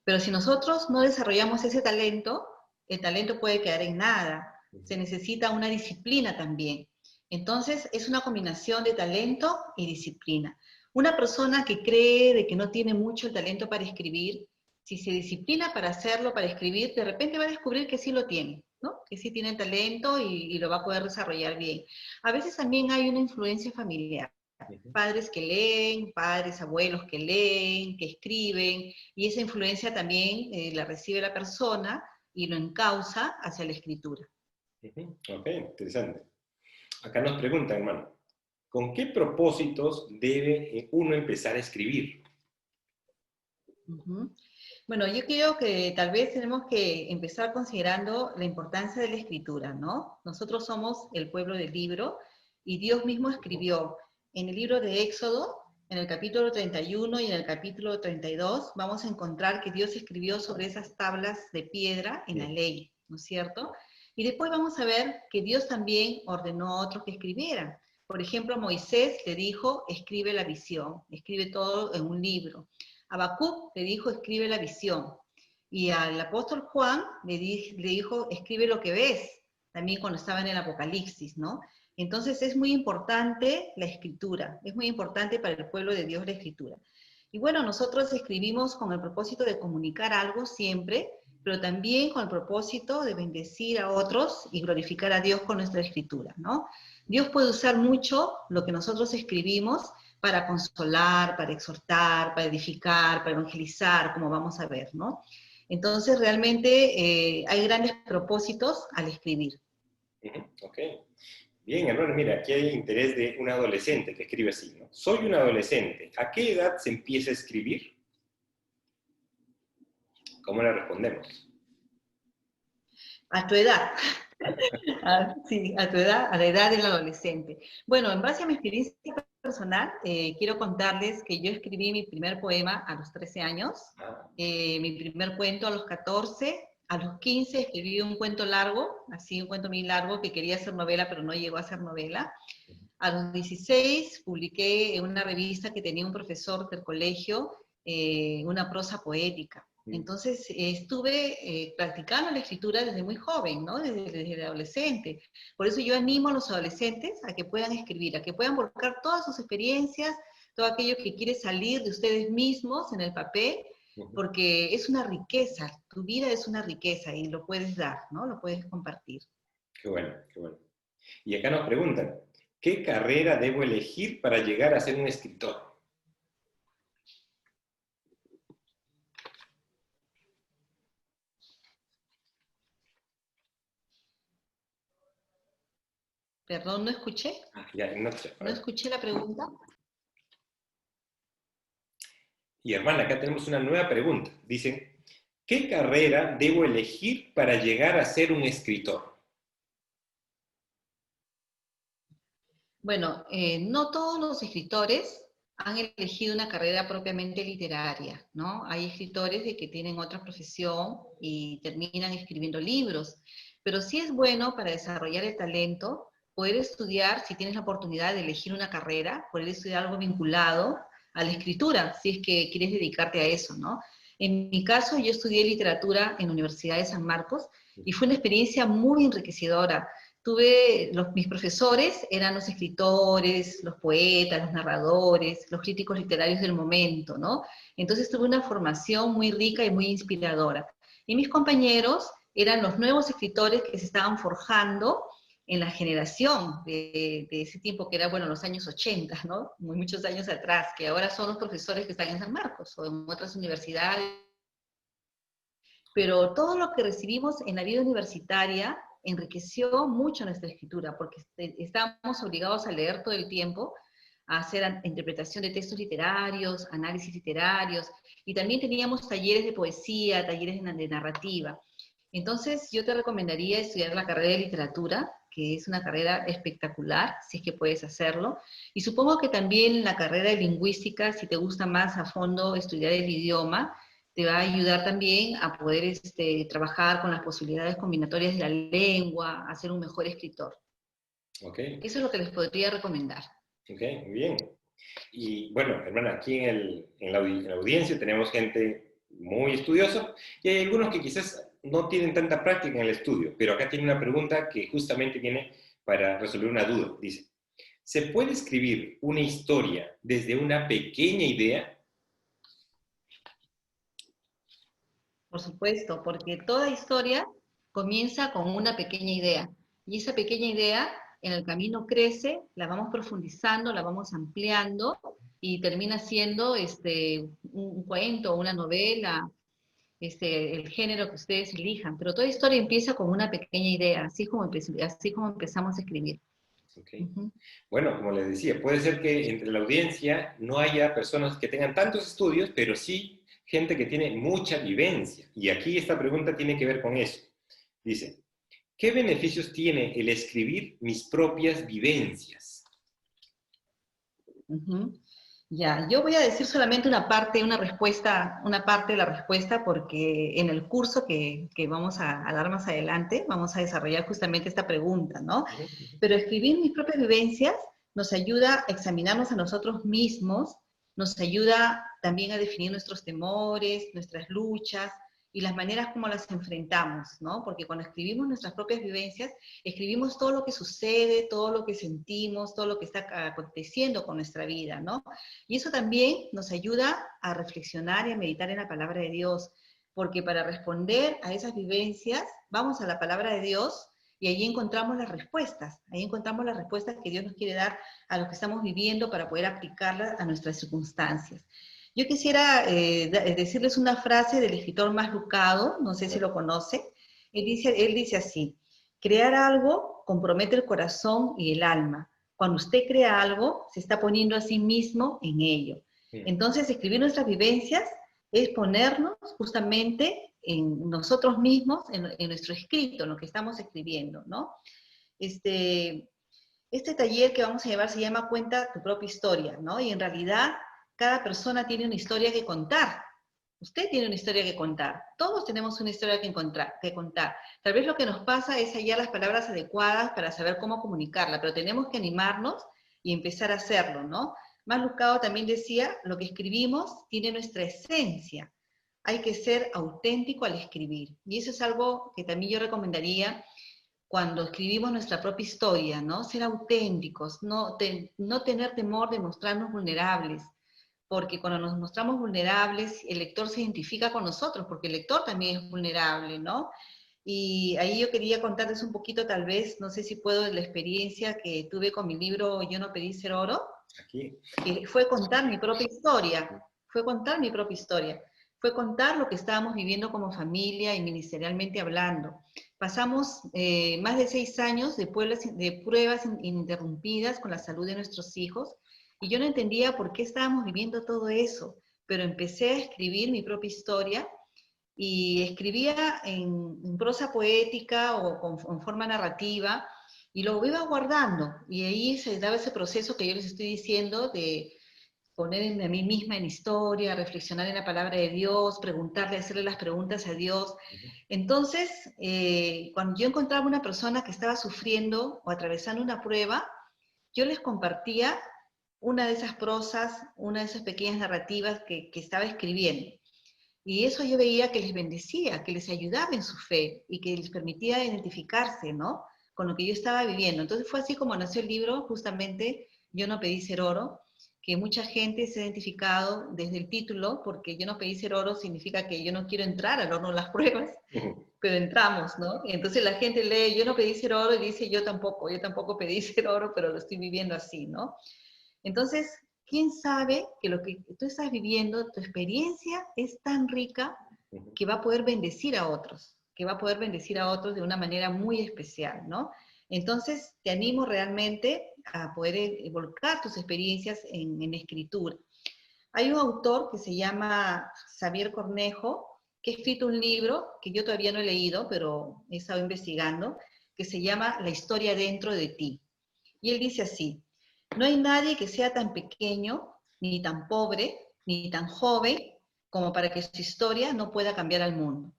Pero si nosotros no desarrollamos ese talento, el talento puede quedar en nada. Se necesita una disciplina también. Entonces, es una combinación de talento y disciplina. Una persona que cree de que no tiene mucho el talento para escribir, si se disciplina para hacerlo, para escribir, de repente va a descubrir que sí lo tiene, ¿no? Que sí tiene talento y lo va a poder desarrollar bien. A veces también hay una influencia familiar. Padres que leen, padres, abuelos que leen, que escriben, y esa influencia también la recibe la persona y lo encausa hacia la escritura. Ok, interesante. Acá nos pregunta, hermano, ¿con qué propósitos debe uno empezar a escribir? Bueno, yo creo que tal vez tenemos que empezar considerando la importancia de la escritura, ¿no? Nosotros somos el pueblo del libro y Dios mismo escribió en el libro de Éxodo, en el capítulo 31 y en el capítulo 32, vamos a encontrar que Dios escribió sobre esas tablas de piedra en la ley, ¿no es cierto? Y después vamos a ver que Dios también ordenó a otros que escribieran. Por ejemplo, Moisés le dijo, escribe la visión, escribe todo en un libro. Habacuc le dijo, escribe la visión. Y al apóstol Juan le dijo, escribe lo que ves, también cuando estaba en el Apocalipsis, ¿no? Entonces es muy importante la escritura, es muy importante para el pueblo de Dios la escritura. Y bueno, nosotros escribimos con el propósito de comunicar algo siempre, pero también con el propósito de bendecir a otros y glorificar a Dios con nuestra escritura, ¿no? Dios puede usar mucho lo que nosotros escribimos para consolar, para exhortar, para edificar, para evangelizar, como vamos a ver, ¿no? Entonces, realmente hay grandes propósitos al escribir. Ok. Bien, hermano, mira, aquí hay interés de un adolescente que escribe así, ¿no? Soy un adolescente. ¿A qué edad se empieza a escribir? ¿Cómo le respondemos? A tu edad. Sí, a tu edad, a la edad del adolescente. Bueno, en base a mi experiencia personal, quiero contarles que yo escribí mi primer poema a los 13 años, mi primer cuento a los 14, a los 15 escribí un cuento largo, así un cuento muy largo que quería hacer novela, pero no llegó a ser novela. A los 16 publiqué en una revista que tenía un profesor del colegio, una prosa poética. Entonces estuve practicando la escritura desde muy joven, ¿no? Desde adolescente. Por eso yo animo a los adolescentes a que puedan escribir, a que puedan volcar todas sus experiencias, todo aquello que quiere salir de ustedes mismos en el papel, porque es una riqueza, tu vida es una riqueza y lo puedes dar, ¿no? Lo puedes compartir. Qué bueno, qué bueno. Y acá nos preguntan, ¿qué carrera debo elegir para llegar a ser un escritor? Perdón, no escuché. Ya, no sé. No escuché la pregunta. Y hermana, acá tenemos una nueva pregunta. Dicen, ¿qué carrera debo elegir para llegar a ser un escritor? Bueno, no todos los escritores han elegido una carrera propiamente literaria, ¿no? Hay escritores de que tienen otra profesión y terminan escribiendo libros, pero sí es bueno para desarrollar el talento poder estudiar, si tienes la oportunidad de elegir una carrera, poder estudiar algo vinculado a la escritura, si es que quieres dedicarte a eso, ¿no? En mi caso, yo estudié literatura en la Universidad de San Marcos y fue una experiencia muy enriquecedora. Mis profesores eran los escritores, los poetas, los narradores, los críticos literarios del momento, ¿no? Entonces tuve una formación muy rica y muy inspiradora. Y mis compañeros eran los nuevos escritores que se estaban forjando en la generación de ese tiempo que era, bueno, los años 80, ¿no? Muy muchos años atrás, que ahora son los profesores que están en San Marcos o en otras universidades. Pero todo lo que recibimos en la vida universitaria enriqueció mucho nuestra escritura, porque estábamos obligados a leer todo el tiempo, a hacer interpretación de textos literarios, análisis literarios, y también teníamos talleres de poesía, talleres de narrativa. Entonces yo te recomendaría estudiar la carrera de literatura, que es una carrera espectacular, si es que puedes hacerlo, y supongo que también la carrera de lingüística, si te gusta más a fondo estudiar el idioma, te va a ayudar también a poder trabajar con las posibilidades combinatorias de la lengua, a ser un mejor escritor. Okay. Eso es lo que les podría recomendar. Ok, muy bien. Y bueno, hermana, aquí en la audiencia tenemos gente muy estudiosa y hay algunos que quizás no tienen tanta práctica en el estudio, pero acá tiene una pregunta que justamente viene para resolver una duda. Dice, ¿se puede escribir una historia desde una pequeña idea? Por supuesto, porque toda historia comienza con una pequeña idea. Y esa pequeña idea en el camino crece, la vamos profundizando, la vamos ampliando y termina siendo un cuento, una novela, el género que ustedes elijan. Pero toda historia empieza con una pequeña idea, así como empezamos a escribir. Okay. Bueno, como les decía, puede ser que entre la audiencia no haya personas que tengan tantos estudios, pero sí gente que tiene mucha vivencia. Y aquí esta pregunta tiene que ver con eso. Dice, ¿qué beneficios tiene el escribir mis propias vivencias? Ya, yo voy a decir solamente una parte de la respuesta, porque en el curso que vamos a dar más adelante, vamos a desarrollar justamente esta pregunta, ¿no? Pero escribir mis propias vivencias nos ayuda a examinarnos a nosotros mismos, nos ayuda también a definir nuestros temores, nuestras luchas, y las maneras como las enfrentamos, ¿no? Porque cuando escribimos nuestras propias vivencias, escribimos todo lo que sucede, todo lo que sentimos, todo lo que está aconteciendo con nuestra vida, ¿no? Y eso también nos ayuda a reflexionar y a meditar en la palabra de Dios, porque para responder a esas vivencias, vamos a la palabra de Dios y allí encontramos las respuestas que Dios nos quiere dar a lo que estamos viviendo para poder aplicarlas a nuestras circunstancias. Yo quisiera decirles una frase del escritor Mas Lucado, no sé si lo conoce. Él dice así, crear algo compromete el corazón y el alma. Cuando usted crea algo, se está poniendo a sí mismo en ello. Entonces, escribir nuestras vivencias es ponernos justamente en nosotros mismos, en nuestro escrito, en lo que estamos escribiendo, ¿no? Este taller que vamos a llevar se llama Cuenta tu propia historia, ¿no? Y en realidad cada persona tiene una historia que contar. Usted tiene una historia que contar. Todos tenemos una historia que contar. Tal vez lo que nos pasa es hallar las palabras adecuadas para saber cómo comunicarla, pero tenemos que animarnos y empezar a hacerlo, ¿no? Más Lucado también decía, lo que escribimos tiene nuestra esencia. Hay que ser auténtico al escribir. Y eso es algo que también yo recomendaría cuando escribimos nuestra propia historia, ¿no? Ser auténticos, no tener temor de mostrarnos vulnerables, porque cuando nos mostramos vulnerables, el lector se identifica con nosotros, porque el lector también es vulnerable, ¿no? Y ahí yo quería contarles un poquito, tal vez, no sé si puedo, de la experiencia que tuve con mi libro Yo no pedí ser oro, Aquí. que fue contar mi propia historia, fue contar lo que estábamos viviendo como familia y ministerialmente hablando. Pasamos más de 6 años de pruebas ininterrumpidas con la salud de nuestros hijos, y yo no entendía por qué estábamos viviendo todo eso, pero empecé a escribir mi propia historia, y escribía en prosa poética o en forma narrativa, y lo iba guardando, y ahí se daba ese proceso que yo les estoy diciendo de ponerme a mí misma en historia, reflexionar en la palabra de Dios, preguntarle, hacerle las preguntas a Dios. Entonces, cuando yo encontraba una persona que estaba sufriendo o atravesando una prueba, yo les compartía una de esas prosas, una de esas pequeñas narrativas que estaba escribiendo. Y eso yo veía que les bendecía, que les ayudaba en su fe y que les permitía identificarse, ¿no? Con lo que yo estaba viviendo. Entonces fue así como nació el libro, justamente, Yo no pedí ser oro, que mucha gente se ha identificado desde el título, porque yo no pedí ser oro significa que yo no quiero entrar al horno de las pruebas, pero entramos, ¿no? Y entonces la gente lee, yo no pedí ser oro, y dice, yo tampoco pedí ser oro, pero lo estoy viviendo así, ¿no? Entonces, ¿quién sabe que lo que tú estás viviendo, tu experiencia es tan rica que va a poder bendecir a otros, de una manera muy especial, ¿no? Entonces, te animo realmente a poder volcar tus experiencias en escritura. Hay un autor que se llama Xavier Cornejo, que ha escrito un libro que yo todavía no he leído, pero he estado investigando, que se llama La historia dentro de ti. Y él dice así: no hay nadie que sea tan pequeño, ni tan pobre, ni tan joven, como para que su historia no pueda cambiar al mundo.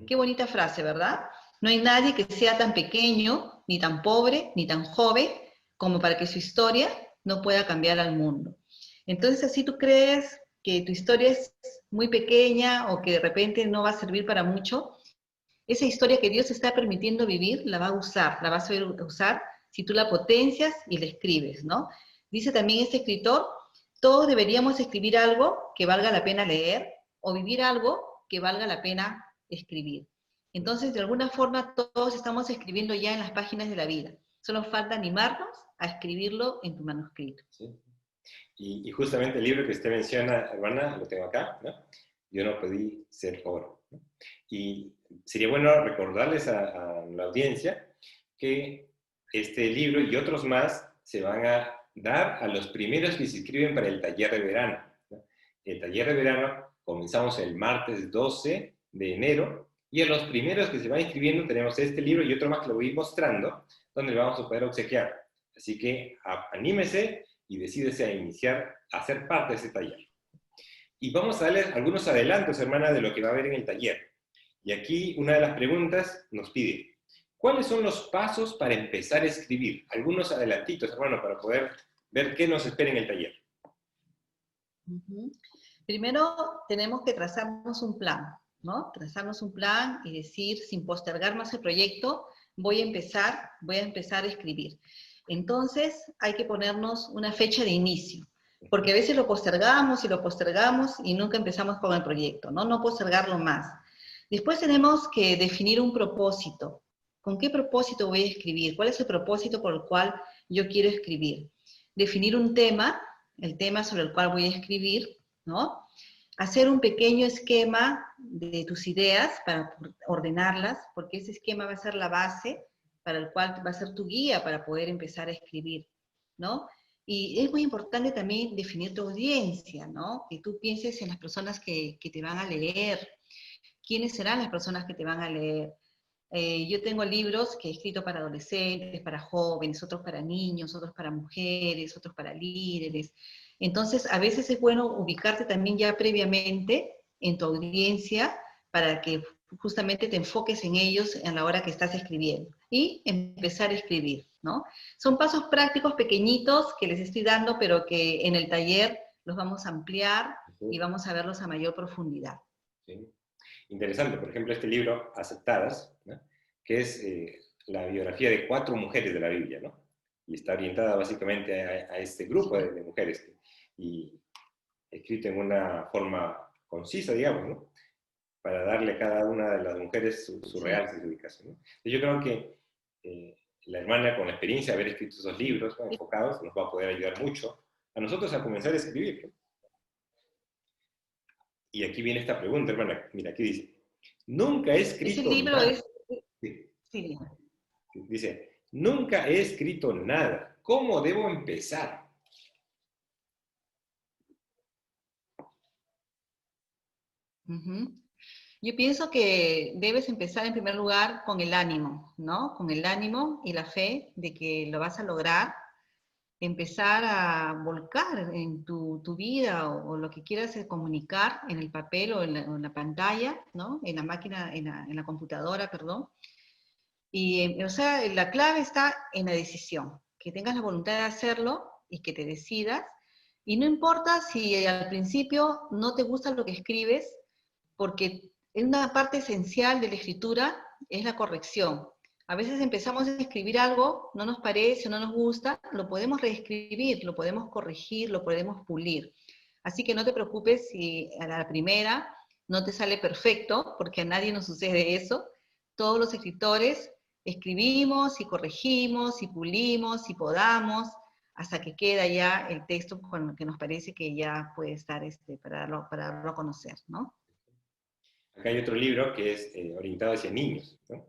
Qué bonita frase, ¿verdad? No hay nadie que sea tan pequeño, ni tan pobre, ni tan joven, como para que su historia no pueda cambiar al mundo. Entonces, si tú crees que tu historia es muy pequeña o que de repente no va a servir para mucho, esa historia que Dios está permitiendo vivir, la va a saber usar si tú la potencias y la escribes, ¿no? Dice también este escritor, todos deberíamos escribir algo que valga la pena leer o vivir algo que valga la pena escribir. Entonces, de alguna forma, todos estamos escribiendo ya en las páginas de la vida. Solo falta animarnos a escribirlo en tu manuscrito. Sí. Y justamente el libro que usted menciona, hermana, lo tengo acá, ¿no? Yo no pedí ser oro, ¿no? Y sería bueno recordarles a la audiencia que este libro y otros más se van a dar a los primeros que se inscriben para el taller de verano, ¿no? El taller de verano comenzamos el martes 12 de enero, y a los primeros que se van inscribiendo tenemos este libro y otro más que lo voy a ir mostrando, donde le vamos a poder obsequiar. Así que anímese y decídese a iniciar a ser parte de ese taller. Y vamos a darles algunos adelantos, hermana, de lo que va a haber en el taller. Y aquí una de las preguntas nos pide, ¿cuáles son los pasos para empezar a escribir? Algunos adelantitos, hermano, para poder ver qué nos espera en el taller. Primero tenemos que trazarnos un plan, ¿no? Trazarnos un plan y decir, sin postergar más el proyecto, voy a empezar a escribir. Entonces hay que ponernos una fecha de inicio, porque a veces lo postergamos y nunca empezamos con el proyecto, ¿no? No postergarlo más. Después tenemos que definir un propósito. ¿Con qué propósito voy a escribir? ¿Cuál es el propósito por el cual yo quiero escribir? Definir un tema, el tema sobre el cual voy a escribir, ¿no? Hacer un pequeño esquema de tus ideas para ordenarlas, porque ese esquema va a ser la base para el cual va a ser tu guía para poder empezar a escribir, ¿no? Y es muy importante también definir tu audiencia, ¿no? Que tú pienses en las personas que te van a leer. quiénes serán las personas que te van a leer. Yo tengo libros que he escrito para adolescentes, para jóvenes, otros para niños, otros para mujeres, otros para líderes. Entonces, a veces es bueno ubicarte también ya previamente en tu audiencia para que justamente te enfoques en ellos a la hora que estás escribiendo y empezar a escribir, ¿no? Son pasos prácticos pequeñitos que les estoy dando, pero que en el taller los vamos a ampliar y vamos a verlos a mayor profundidad. Sí. Interesante, por ejemplo, este libro, Aceptadas, ¿no? Que es la biografía de 4 mujeres de la Biblia, ¿no? Y está orientada básicamente a este grupo de mujeres, y escrito en una forma concisa, digamos, ¿no? Para darle a cada una de las mujeres su real significación, ¿no? Yo creo que la hermana, con la experiencia de haber escrito esos libros, ¿no?, enfocados, nos va a poder ayudar mucho a nosotros a comenzar a escribir, ¿no? Y aquí viene esta pregunta, hermana. Mira, aquí dice, nunca he escrito Ese libro nada. es... Sí. Sí. Dice, nunca he escrito nada. ¿Cómo debo empezar? Yo pienso que debes empezar en primer lugar con el ánimo, ¿no? Con el ánimo y la fe de que lo vas a lograr, empezar a volcar en tu vida o lo que quieras comunicar en el papel o en la pantalla, ¿no? En la máquina, en la computadora, perdón. Y, o sea, la clave está en la decisión, que tengas la voluntad de hacerlo y que te decidas. Y no importa si al principio no te gusta lo que escribes, porque una parte esencial de la escritura es la corrección. A veces empezamos a escribir algo, no nos parece o no nos gusta, lo podemos reescribir, lo podemos corregir, lo podemos pulir. Así que no te preocupes si a la primera no te sale perfecto, porque a nadie nos sucede eso. Todos los escritores escribimos y corregimos y pulimos y podamos hasta que queda ya el texto con el que nos parece que ya puede estar para darlo a conocer, ¿no? Acá hay otro libro que es orientado hacia niños, ¿no?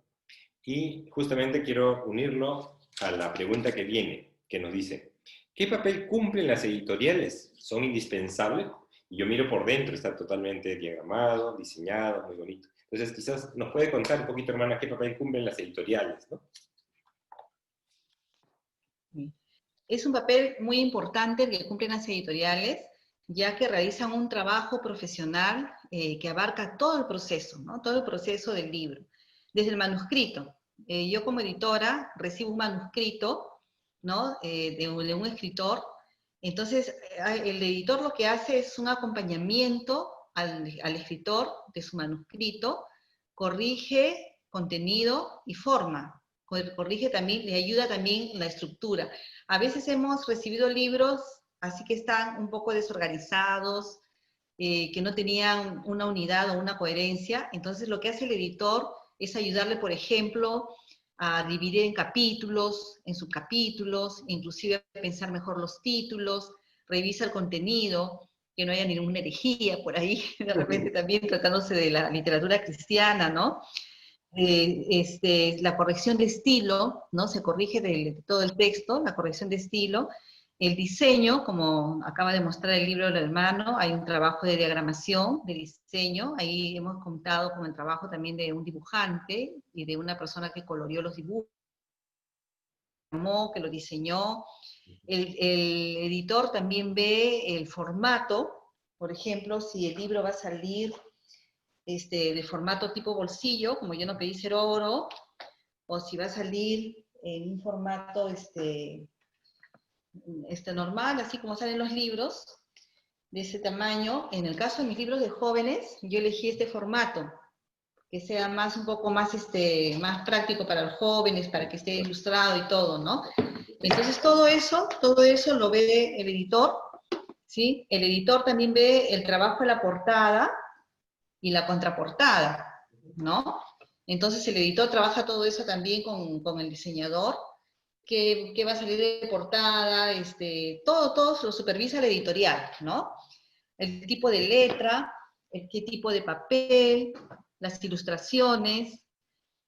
Y justamente quiero unirlo a la pregunta que viene, que nos dice, ¿qué papel cumplen las editoriales? ¿Son indispensables? Y yo miro por dentro, está totalmente diagramado, diseñado, muy bonito. Entonces, quizás nos puede contar un poquito, hermana, qué papel cumplen las editoriales, ¿no? Es un papel muy importante el que cumplen las editoriales, ya que realizan un trabajo profesional que abarca todo el proceso, ¿no? Todo el proceso del libro. Desde el manuscrito. Yo como editora recibo un manuscrito, ¿no? De un escritor. Entonces, el editor lo que hace es un acompañamiento al escritor de su manuscrito, corrige contenido y forma, corrige también, le ayuda también la estructura. A veces hemos recibido libros así que están un poco desorganizados, que no tenían una unidad o una coherencia. Entonces lo que hace el editor es ayudarle, por ejemplo, a dividir en capítulos, en subcapítulos, inclusive a pensar mejor los títulos, revisa el contenido, que no haya ninguna herejía por ahí, de repente también tratándose de la literatura cristiana, ¿no? La corrección de estilo, ¿no? Se corrige de todo el texto, la corrección de estilo. El diseño, como acaba de mostrar el libro del hermano, hay un trabajo de diagramación, de diseño. Ahí hemos contado con el trabajo también de un dibujante y de una persona que coloreó los dibujos, que lo diseñó. El editor también ve el formato, por ejemplo, si el libro va a salir de formato tipo bolsillo, como yo no pedí ser oro, o si va a salir en un formato normal, así como salen los libros, de ese tamaño. En el caso de mis libros de jóvenes, yo elegí este formato, que sea un poco más, más práctico para los jóvenes, para que esté ilustrado y todo, ¿no? Entonces todo eso lo ve el editor, ¿sí? El editor también ve el trabajo de la portada y la contraportada, ¿no? Entonces el editor trabaja todo eso también con el diseñador, que va a salir de portada, todo lo supervisa el editorial, ¿no? El tipo de letra, qué tipo de papel, las ilustraciones,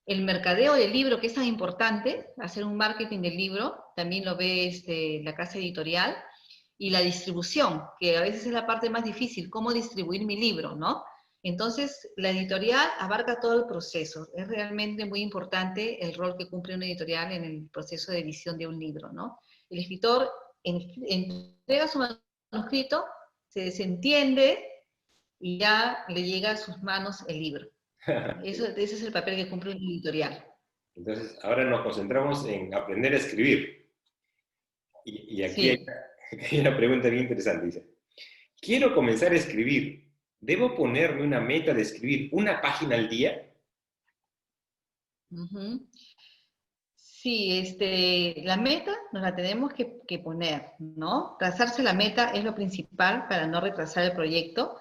el mercadeo del libro, que es tan importante, hacer un marketing del libro, también lo ve la casa editorial, y la distribución, que a veces es la parte más difícil, cómo distribuir mi libro, ¿no? Entonces, la editorial abarca todo el proceso. Es realmente muy importante el rol que cumple una editorial en el proceso de edición de un libro, ¿no? El escritor entrega su manuscrito, se desentiende y ya le llega a sus manos el libro. Ese es el papel que cumple un editorial. Entonces, ahora nos concentramos en aprender a escribir. Y aquí Sí. hay una pregunta bien interesante. Dice, quiero comenzar a escribir. ¿Debo ponerme una meta de escribir una página al día? Ujú. Sí, la meta nos la tenemos que poner, ¿no? Trazarse la meta es lo principal para no retrasar el proyecto,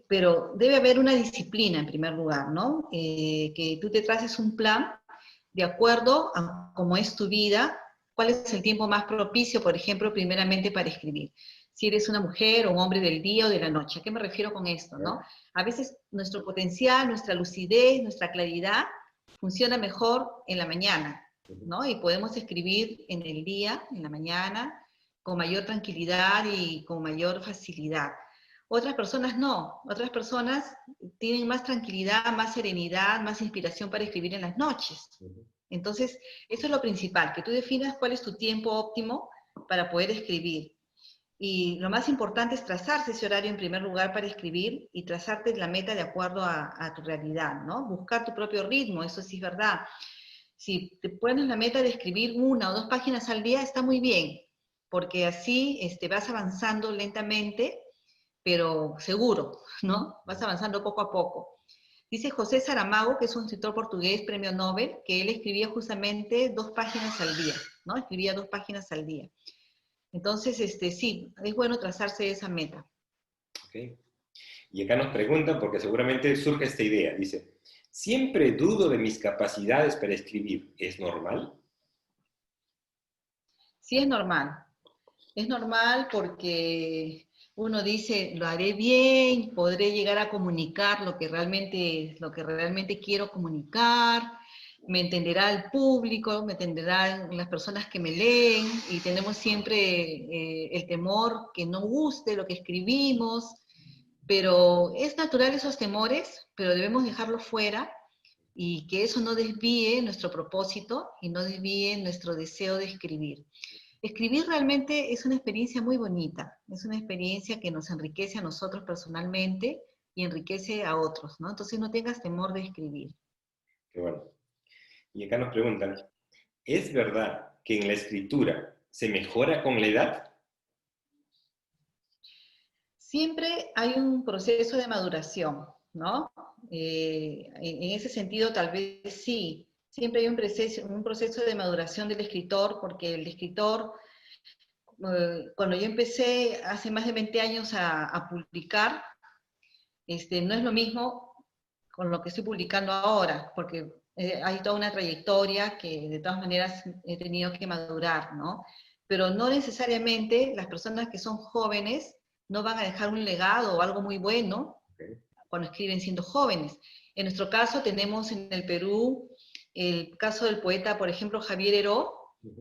pero debe haber una disciplina en primer lugar, ¿no? Que tú te traces un plan de acuerdo a cómo es tu vida, cuál es el tiempo más propicio, por ejemplo, primeramente para escribir. Si eres una mujer o un hombre del día o de la noche. ¿A qué me refiero con esto, no? A veces nuestro potencial, nuestra lucidez, nuestra claridad funciona mejor en la mañana, ¿no? Y podemos escribir en el día, en la mañana, con mayor tranquilidad y con mayor facilidad. Otras personas no, otras personas tienen más tranquilidad, más serenidad, más inspiración para escribir en las noches. Entonces, eso es lo principal, que tú definas cuál es tu tiempo óptimo para poder escribir. Y lo más importante es trazarse ese horario en primer lugar para escribir y trazarte la meta de acuerdo a tu realidad, ¿no? Buscar tu propio ritmo, eso sí es verdad. Si te pones la meta de escribir 1 o 2 páginas al día, está muy bien, porque así vas avanzando lentamente, pero seguro, ¿no? Vas avanzando poco a poco. Dice José Saramago, que es un escritor portugués, premio Nobel, que él escribía justamente 2 páginas al día, ¿no? Escribía 2 páginas al día. Entonces, sí, es bueno trazarse esa meta. Okay. Y acá nos preguntan, porque seguramente surge esta idea, dice, ¿siempre dudo de mis capacidades para escribir? ¿Es normal? Sí, es normal. Es normal porque uno dice, lo haré bien, podré llegar a comunicar lo que realmente quiero comunicar, me entenderá el público, me entenderán las personas que me leen, y tenemos siempre el temor que no guste lo que escribimos, pero es natural esos temores, pero debemos dejarlos fuera y que eso no desvíe nuestro propósito y no desvíe nuestro deseo de escribir. Escribir realmente es una experiencia muy bonita, es una experiencia que nos enriquece a nosotros personalmente y enriquece a otros, ¿no? Entonces no tengas temor de escribir. Qué bueno. Y acá nos preguntan, ¿es verdad que en la escritura se mejora con la edad? Siempre hay un proceso de maduración, ¿no? En ese sentido, tal vez sí, siempre hay un proceso de maduración del escritor, porque el escritor, cuando yo empecé hace más de 20 años a publicar, no es lo mismo con lo que estoy publicando ahora, porque hay toda una trayectoria que de todas maneras he tenido que madurar, ¿no? Pero no necesariamente las personas que son jóvenes no van a dejar un legado o algo muy bueno cuando escriben siendo jóvenes. En nuestro caso tenemos en el Perú el caso del poeta, por ejemplo, Javier Heró,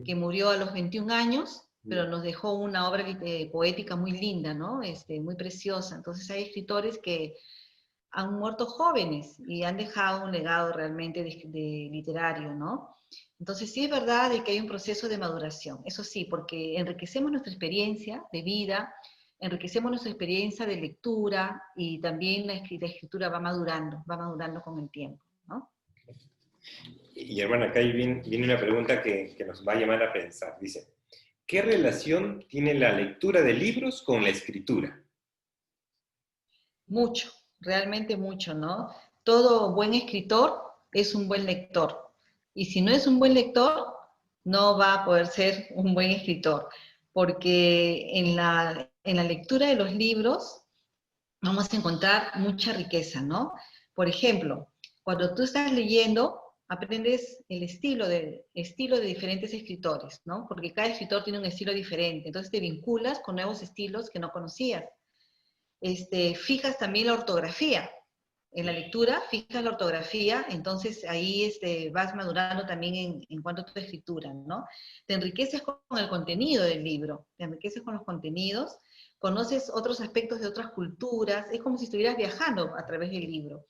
que murió a los 21 años, pero nos dejó una obra poética muy linda, ¿no? Muy preciosa. Entonces hay escritores que han muerto jóvenes y han dejado un legado realmente de literario, ¿no? Entonces sí es verdad de que hay un proceso de maduración, eso sí, porque enriquecemos nuestra experiencia de vida, enriquecemos nuestra experiencia de lectura y también la escritura va madurando con el tiempo, ¿no? Y hermana, acá viene una pregunta que nos va a llamar a pensar. Dice, ¿qué relación tiene la lectura de libros con la escritura? Mucho, realmente mucho, ¿no? Todo buen escritor es un buen lector. Y si no es un buen lector, no va a poder ser un buen escritor. Porque en la lectura de los libros vamos a encontrar mucha riqueza, ¿no? Por ejemplo, cuando tú estás leyendo, aprendes estilo de diferentes escritores, ¿no? Porque cada escritor tiene un estilo diferente. Entonces te vinculas con nuevos estilos que no conocías. Fijas también la ortografía. En la lectura, fijas la ortografía, entonces ahí vas madurando también en cuanto a tu escritura, ¿no? Te enriqueces con el contenido del libro, te enriqueces con los contenidos, conoces otros aspectos de otras culturas, es como si estuvieras viajando a través del libro.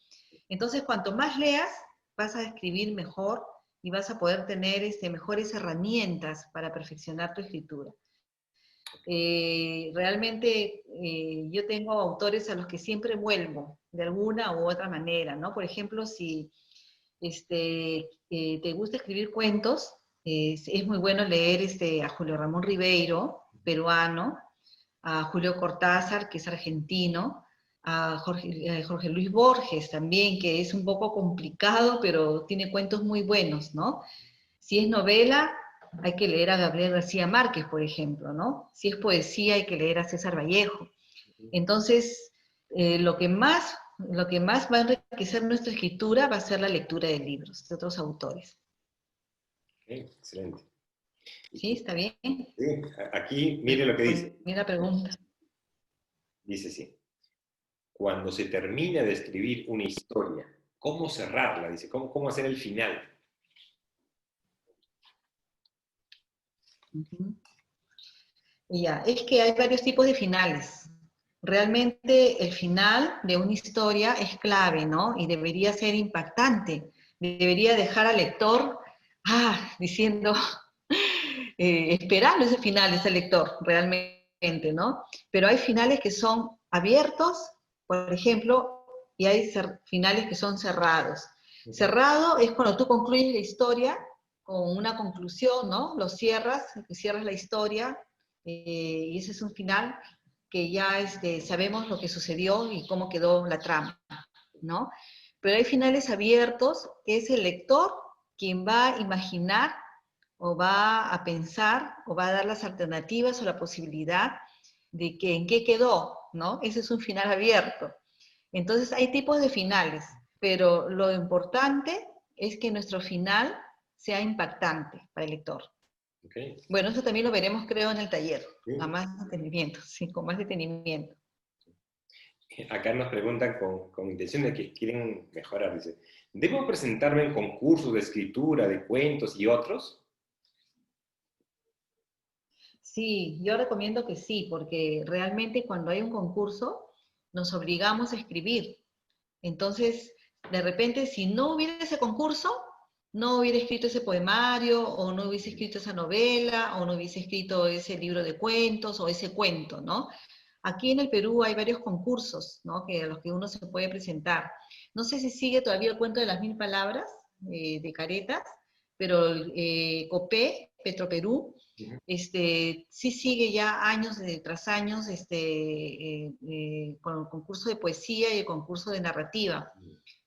Entonces, cuanto más leas, vas a escribir mejor y vas a poder tener mejores herramientas para perfeccionar tu escritura. Realmente yo tengo autores a los que siempre vuelvo, de alguna u otra manera, ¿no? Por ejemplo, si te gusta escribir cuentos, es muy bueno leer a Julio Ramón Ribeiro, peruano, a Julio Cortázar, que es argentino, a Jorge Luis Borges también, que es un poco complicado, pero tiene cuentos muy buenos, ¿no? Si es novela, hay que leer a Gabriel García Márquez, por ejemplo, ¿no? Si es poesía, hay que leer a César Vallejo. Entonces, lo que más va a enriquecer nuestra escritura va a ser la lectura de libros de otros autores. Excelente. ¿Sí? ¿Está bien? Sí, aquí mire lo que dice. Mira pregunta. Dice sí. Cuando se termina de escribir una historia, ¿cómo cerrarla? Dice, ¿cómo hacer el final? Ya, es que hay varios tipos de finales. Realmente el final de una historia es clave, ¿no? Y debería ser impactante. Debería dejar al lector, diciendo, esperando ese final, ese lector, realmente, ¿no? Pero hay finales que son abiertos, por ejemplo, y hay finales que son cerrados. Cerrado es cuando tú concluyes la historia con una conclusión, ¿no? Lo cierras la historia, y ese es un final que ya sabemos lo que sucedió y cómo quedó la trama, ¿no? Pero hay finales abiertos, que es el lector quien va a imaginar o va a pensar o va a dar las alternativas o la posibilidad de que en qué quedó, ¿no? Ese es un final abierto. Entonces hay tipos de finales, pero lo importante es que nuestro final sea impactante para el lector. Okay. Bueno, eso también lo veremos, creo, en el taller, Sí. a más detenimiento, sí, con más detenimiento. Acá nos preguntan con intención de que quieren mejorar, dice, ¿debo presentarme en concursos de escritura, de cuentos y otros? Sí, yo recomiendo que sí, porque realmente cuando hay un concurso nos obligamos a escribir. Entonces, de repente, si no hubiera ese concurso, no hubiera escrito ese poemario, o no hubiese escrito esa novela, o no hubiese escrito ese libro de cuentos, o ese cuento, ¿no? Aquí en el Perú hay varios concursos, ¿no? A los que uno se puede presentar. No sé si sigue todavía el cuento de las 1000 palabras, de Caretas, pero COPE, Petroperú, sí sigue ya años tras años con el concurso de poesía y el concurso de narrativa.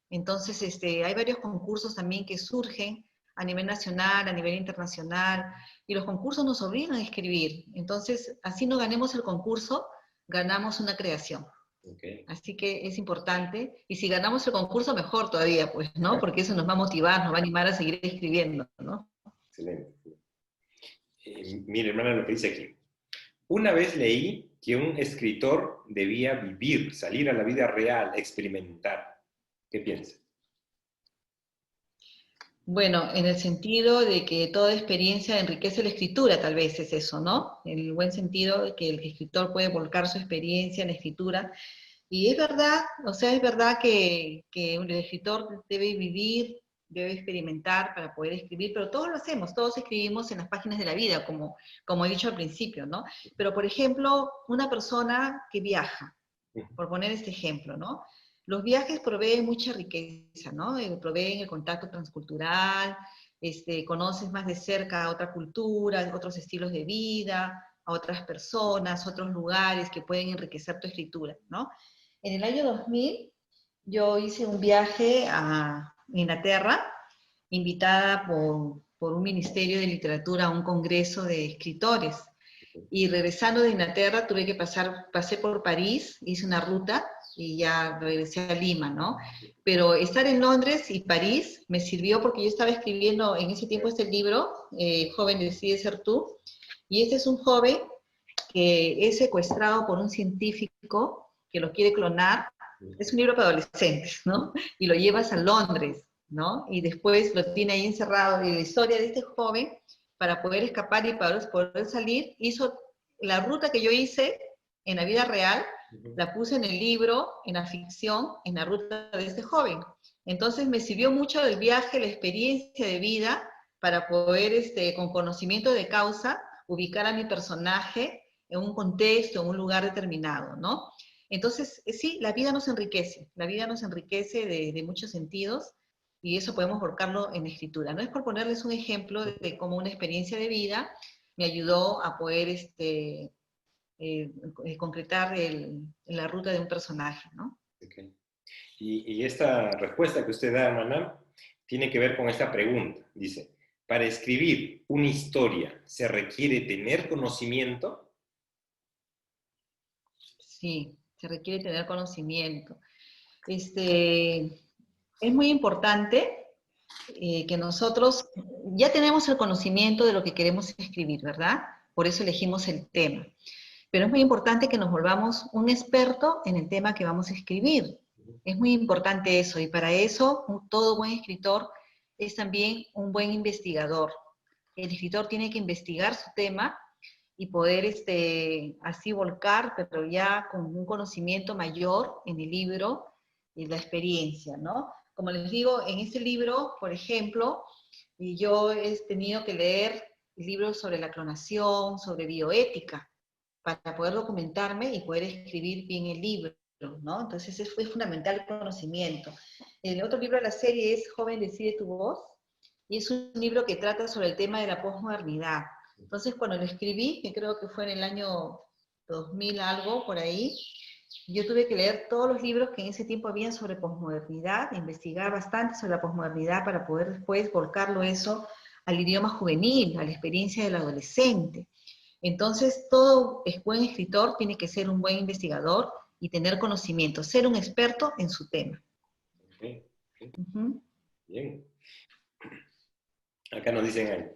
Entonces, hay varios concursos también que surgen a nivel nacional, a nivel internacional, y los concursos nos obligan a escribir. Entonces, así no ganemos el concurso, ganamos una creación. Okay. Así que es importante, y si ganamos el concurso, mejor todavía, pues, ¿no? Porque eso nos va a motivar, nos va a animar a seguir escribiendo, ¿no? Excelente. Mire, hermana, lo que dice aquí. Una vez leí que un escritor debía vivir, salir a la vida real, experimentar. ¿Qué piensa? Bueno, en el sentido de que toda experiencia enriquece la escritura, tal vez es eso, ¿no? En el buen sentido de que el escritor puede volcar su experiencia en la escritura. Y es verdad, o sea, es verdad que el escritor debe vivir, debe experimentar para poder escribir, pero todos lo hacemos, todos escribimos en las páginas de la vida, como he dicho al principio, ¿no? Pero, por ejemplo, una persona que viaja, por poner este ejemplo, ¿no? Los viajes proveen mucha riqueza, ¿no? Proveen el contacto transcultural, conoces más de cerca a otra cultura, otros estilos de vida, a otras personas, otros lugares que pueden enriquecer tu escritura, ¿no? En el año 2000 yo hice un viaje a Inglaterra, invitada por un ministerio de literatura a un congreso de escritores. Y regresando de Inglaterra pasé por París, hice una ruta y ya regresé a Lima, ¿no? Pero estar en Londres y París me sirvió porque yo estaba escribiendo en ese tiempo este libro, Joven decide ser tú, y este es un joven que es secuestrado por un científico que lo quiere clonar. Es un libro para adolescentes, ¿no? Y lo llevas a Londres, ¿no? Y después lo tiene ahí encerrado, y la historia de este joven, para poder escapar y para poder salir, hizo la ruta que yo hice, en la vida real, Ujú. la puse en el libro, en la ficción, en la ruta de este joven. Entonces me sirvió mucho el viaje, la experiencia de vida, para poder, con conocimiento de causa, ubicar a mi personaje en un contexto, en un lugar determinado, ¿no? Entonces, sí, la vida nos enriquece de muchos sentidos, y eso podemos volcarlo en escritura. No es por ponerles un ejemplo de cómo una experiencia de vida me ayudó a poder concretar la ruta de un personaje, ¿no? Ok. Y esta respuesta que usted da, hermana, tiene que ver con esta pregunta. Dice, para escribir una historia, ¿se requiere tener conocimiento? Sí, se requiere tener conocimiento. Es muy importante que nosotros ya tenemos el conocimiento de lo que queremos escribir, ¿verdad? Por eso elegimos el tema. Pero es muy importante que nos volvamos un experto en el tema que vamos a escribir. Es muy importante eso, y para eso todo buen escritor es también un buen investigador. El escritor tiene que investigar su tema y poder así volcar, pero ya con un conocimiento mayor en el libro y la experiencia, ¿no? Como les digo, en este libro, por ejemplo, y yo he tenido que leer libros sobre la clonación, sobre bioética, para poder documentarme y poder escribir bien el libro, ¿no? Entonces es fundamental el conocimiento. El otro libro de la serie es Joven, decide tu voz, y es un libro que trata sobre el tema de la posmodernidad. Entonces cuando lo escribí, que creo que fue en el año 2000 algo, por ahí, yo tuve que leer todos los libros que en ese tiempo habían sobre posmodernidad, investigar bastante sobre la posmodernidad para poder después volcarlo eso al idioma juvenil, a la experiencia del adolescente. Entonces, todo buen escritor tiene que ser un buen investigador y tener conocimiento, ser un experto en su tema. Okay. Okay. Uh-huh. Bien. Acá nos dicen,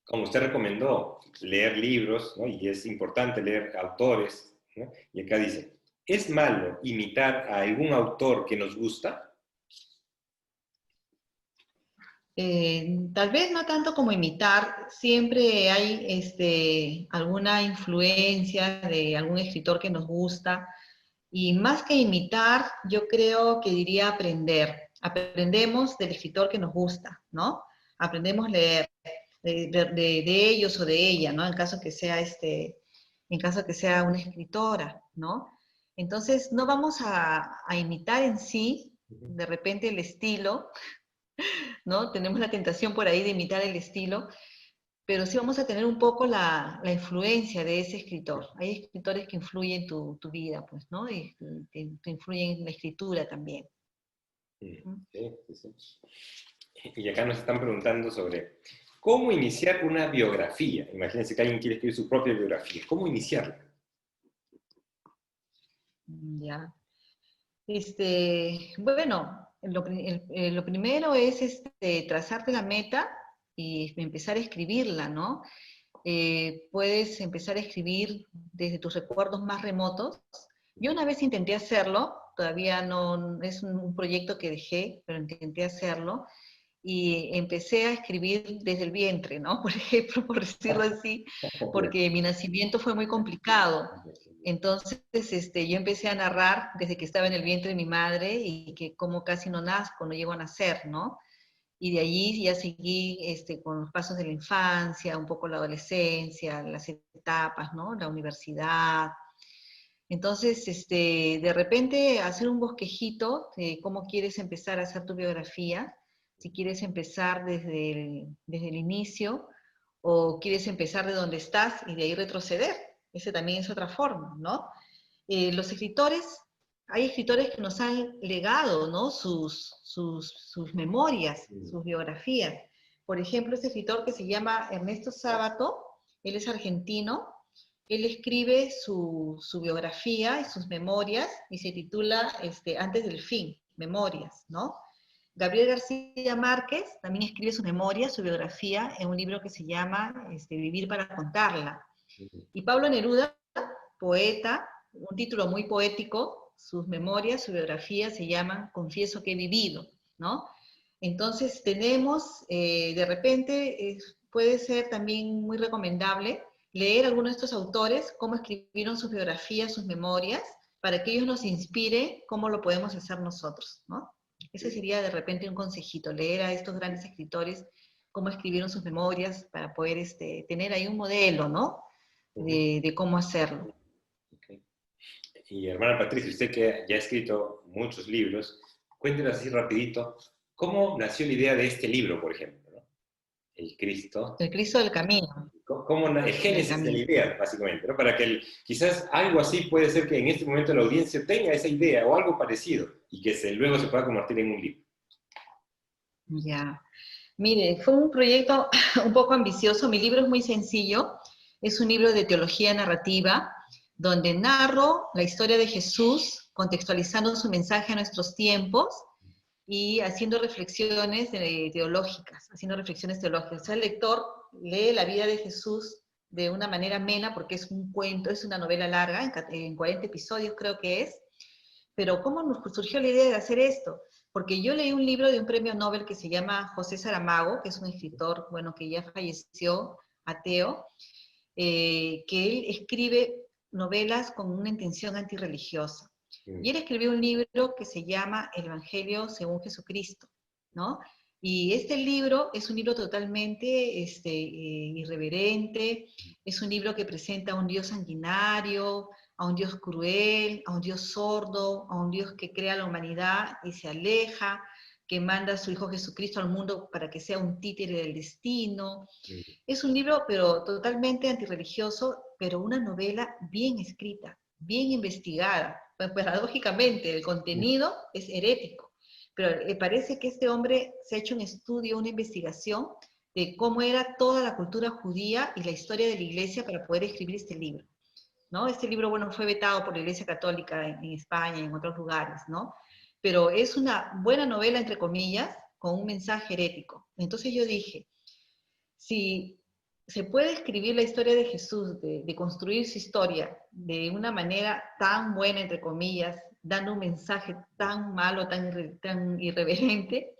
como usted recomendó, leer libros, ¿no? Y es importante leer autores, ¿no? Y acá dice, ¿es malo imitar a algún autor que nos gusta? Tal vez no tanto como imitar, siempre hay alguna influencia de algún escritor que nos gusta, y más que imitar, yo creo que diría aprender. Aprendemos del escritor que nos gusta, ¿no? Aprendemos a leer de ellos o de ella, ¿no? En caso que sea una escritora, ¿no? Entonces, no vamos a imitar en sí, de repente, el estilo, ¿no? Tenemos la tentación por ahí de imitar el estilo, pero sí vamos a tener un poco la influencia de ese escritor. Hay escritores que influyen tu vida, pues, ¿no? Y te influyen en la escritura también. Sí, sí, sí. Y acá nos están preguntando sobre cómo iniciar una biografía. Imagínense que alguien quiere escribir su propia biografía. ¿Cómo iniciarla? Ya. Bueno, lo primero es trazarte la meta y empezar a escribirla, ¿no? Puedes empezar a escribir desde tus recuerdos más remotos. Yo una vez intenté hacerlo, todavía no es un proyecto que dejé, pero intenté hacerlo, y empecé a escribir desde el vientre, ¿no? Por ejemplo, por decirlo así, porque mi nacimiento fue muy complicado. Entonces, yo empecé a narrar desde que estaba en el vientre de mi madre, y que como casi no nazco, no llego a nacer, ¿no? Y de allí ya seguí con los pasos de la infancia, un poco la adolescencia, las etapas, ¿no? La universidad. Entonces, de repente, hacer un bosquejito de cómo quieres empezar a hacer tu biografía, si quieres empezar desde el inicio, o quieres empezar de donde estás y de ahí retroceder. Esa también es otra forma, ¿no? Los escritores, hay escritores que nos han legado, ¿no? Sus memorias, sus biografías. Por ejemplo, este escritor que se llama Ernesto Sábato, él es argentino, él escribe su biografía y sus memorias, y se titula Antes del fin, Memorias, ¿no? Gabriel García Márquez también escribe su memoria, su biografía, en un libro que se llama Vivir para contarla. Y Pablo Neruda, poeta, un título muy poético, sus memorias, su biografía se llaman Confieso que he vivido, ¿no? Entonces tenemos, de repente, puede ser también muy recomendable leer a algunos de estos autores, cómo escribieron sus biografías, sus memorias, para que ellos nos inspiren cómo lo podemos hacer nosotros, ¿no? Ese sería de repente un consejito, leer a estos grandes escritores, cómo escribieron sus memorias, para poder tener ahí un modelo, ¿no? De cómo hacerlo. Okay. Y hermana Patricia, usted que ya ha escrito muchos libros, cuéntenos así rapidito, ¿cómo nació la idea de este libro, por ejemplo, ¿no? El Cristo. El Cristo del Camino. El génesis de la idea, básicamente, ¿no? Para que quizás algo así puede ser que en este momento la audiencia tenga esa idea o algo parecido y que luego se pueda convertir en un libro. Ya. Mire, fue un proyecto un poco ambicioso. Mi libro es muy sencillo. Es un libro de teología narrativa donde narro la historia de Jesús, contextualizando su mensaje a nuestros tiempos y haciendo reflexiones teológicas, O sea, el lector lee la vida de Jesús de una manera amena, porque es un cuento, es una novela larga, en 40 episodios creo que es. Pero ¿cómo nos surgió la idea de hacer esto? Porque yo leí un libro de un premio Nobel que se llama José Saramago, que es un escritor, bueno, que ya falleció, ateo, que él escribe novelas con una intención antirreligiosa. Y él escribió un libro que se llama El Evangelio según Jesucristo, ¿no? Y este libro es un libro totalmente irreverente, es un libro que presenta a un Dios sanguinario, a un Dios cruel, a un Dios sordo, a un Dios que crea la humanidad y se aleja, que manda a su Hijo Jesucristo al mundo para que sea un títere del destino. Es un libro, pero totalmente antirreligioso, pero una novela bien escrita, bien investigada. Pues, paradójicamente, el contenido es herético, pero parece que este hombre se ha hecho un estudio, una investigación de cómo era toda la cultura judía y la historia de la iglesia para poder escribir este libro, ¿no? Este libro, bueno, fue vetado por la Iglesia Católica en España y en otros lugares, ¿no? Pero es una buena novela, entre comillas, con un mensaje herético. Entonces yo dije, si se puede escribir la historia de Jesús, de construir su historia de una manera tan buena, entre comillas, dando un mensaje tan malo, tan irreverente,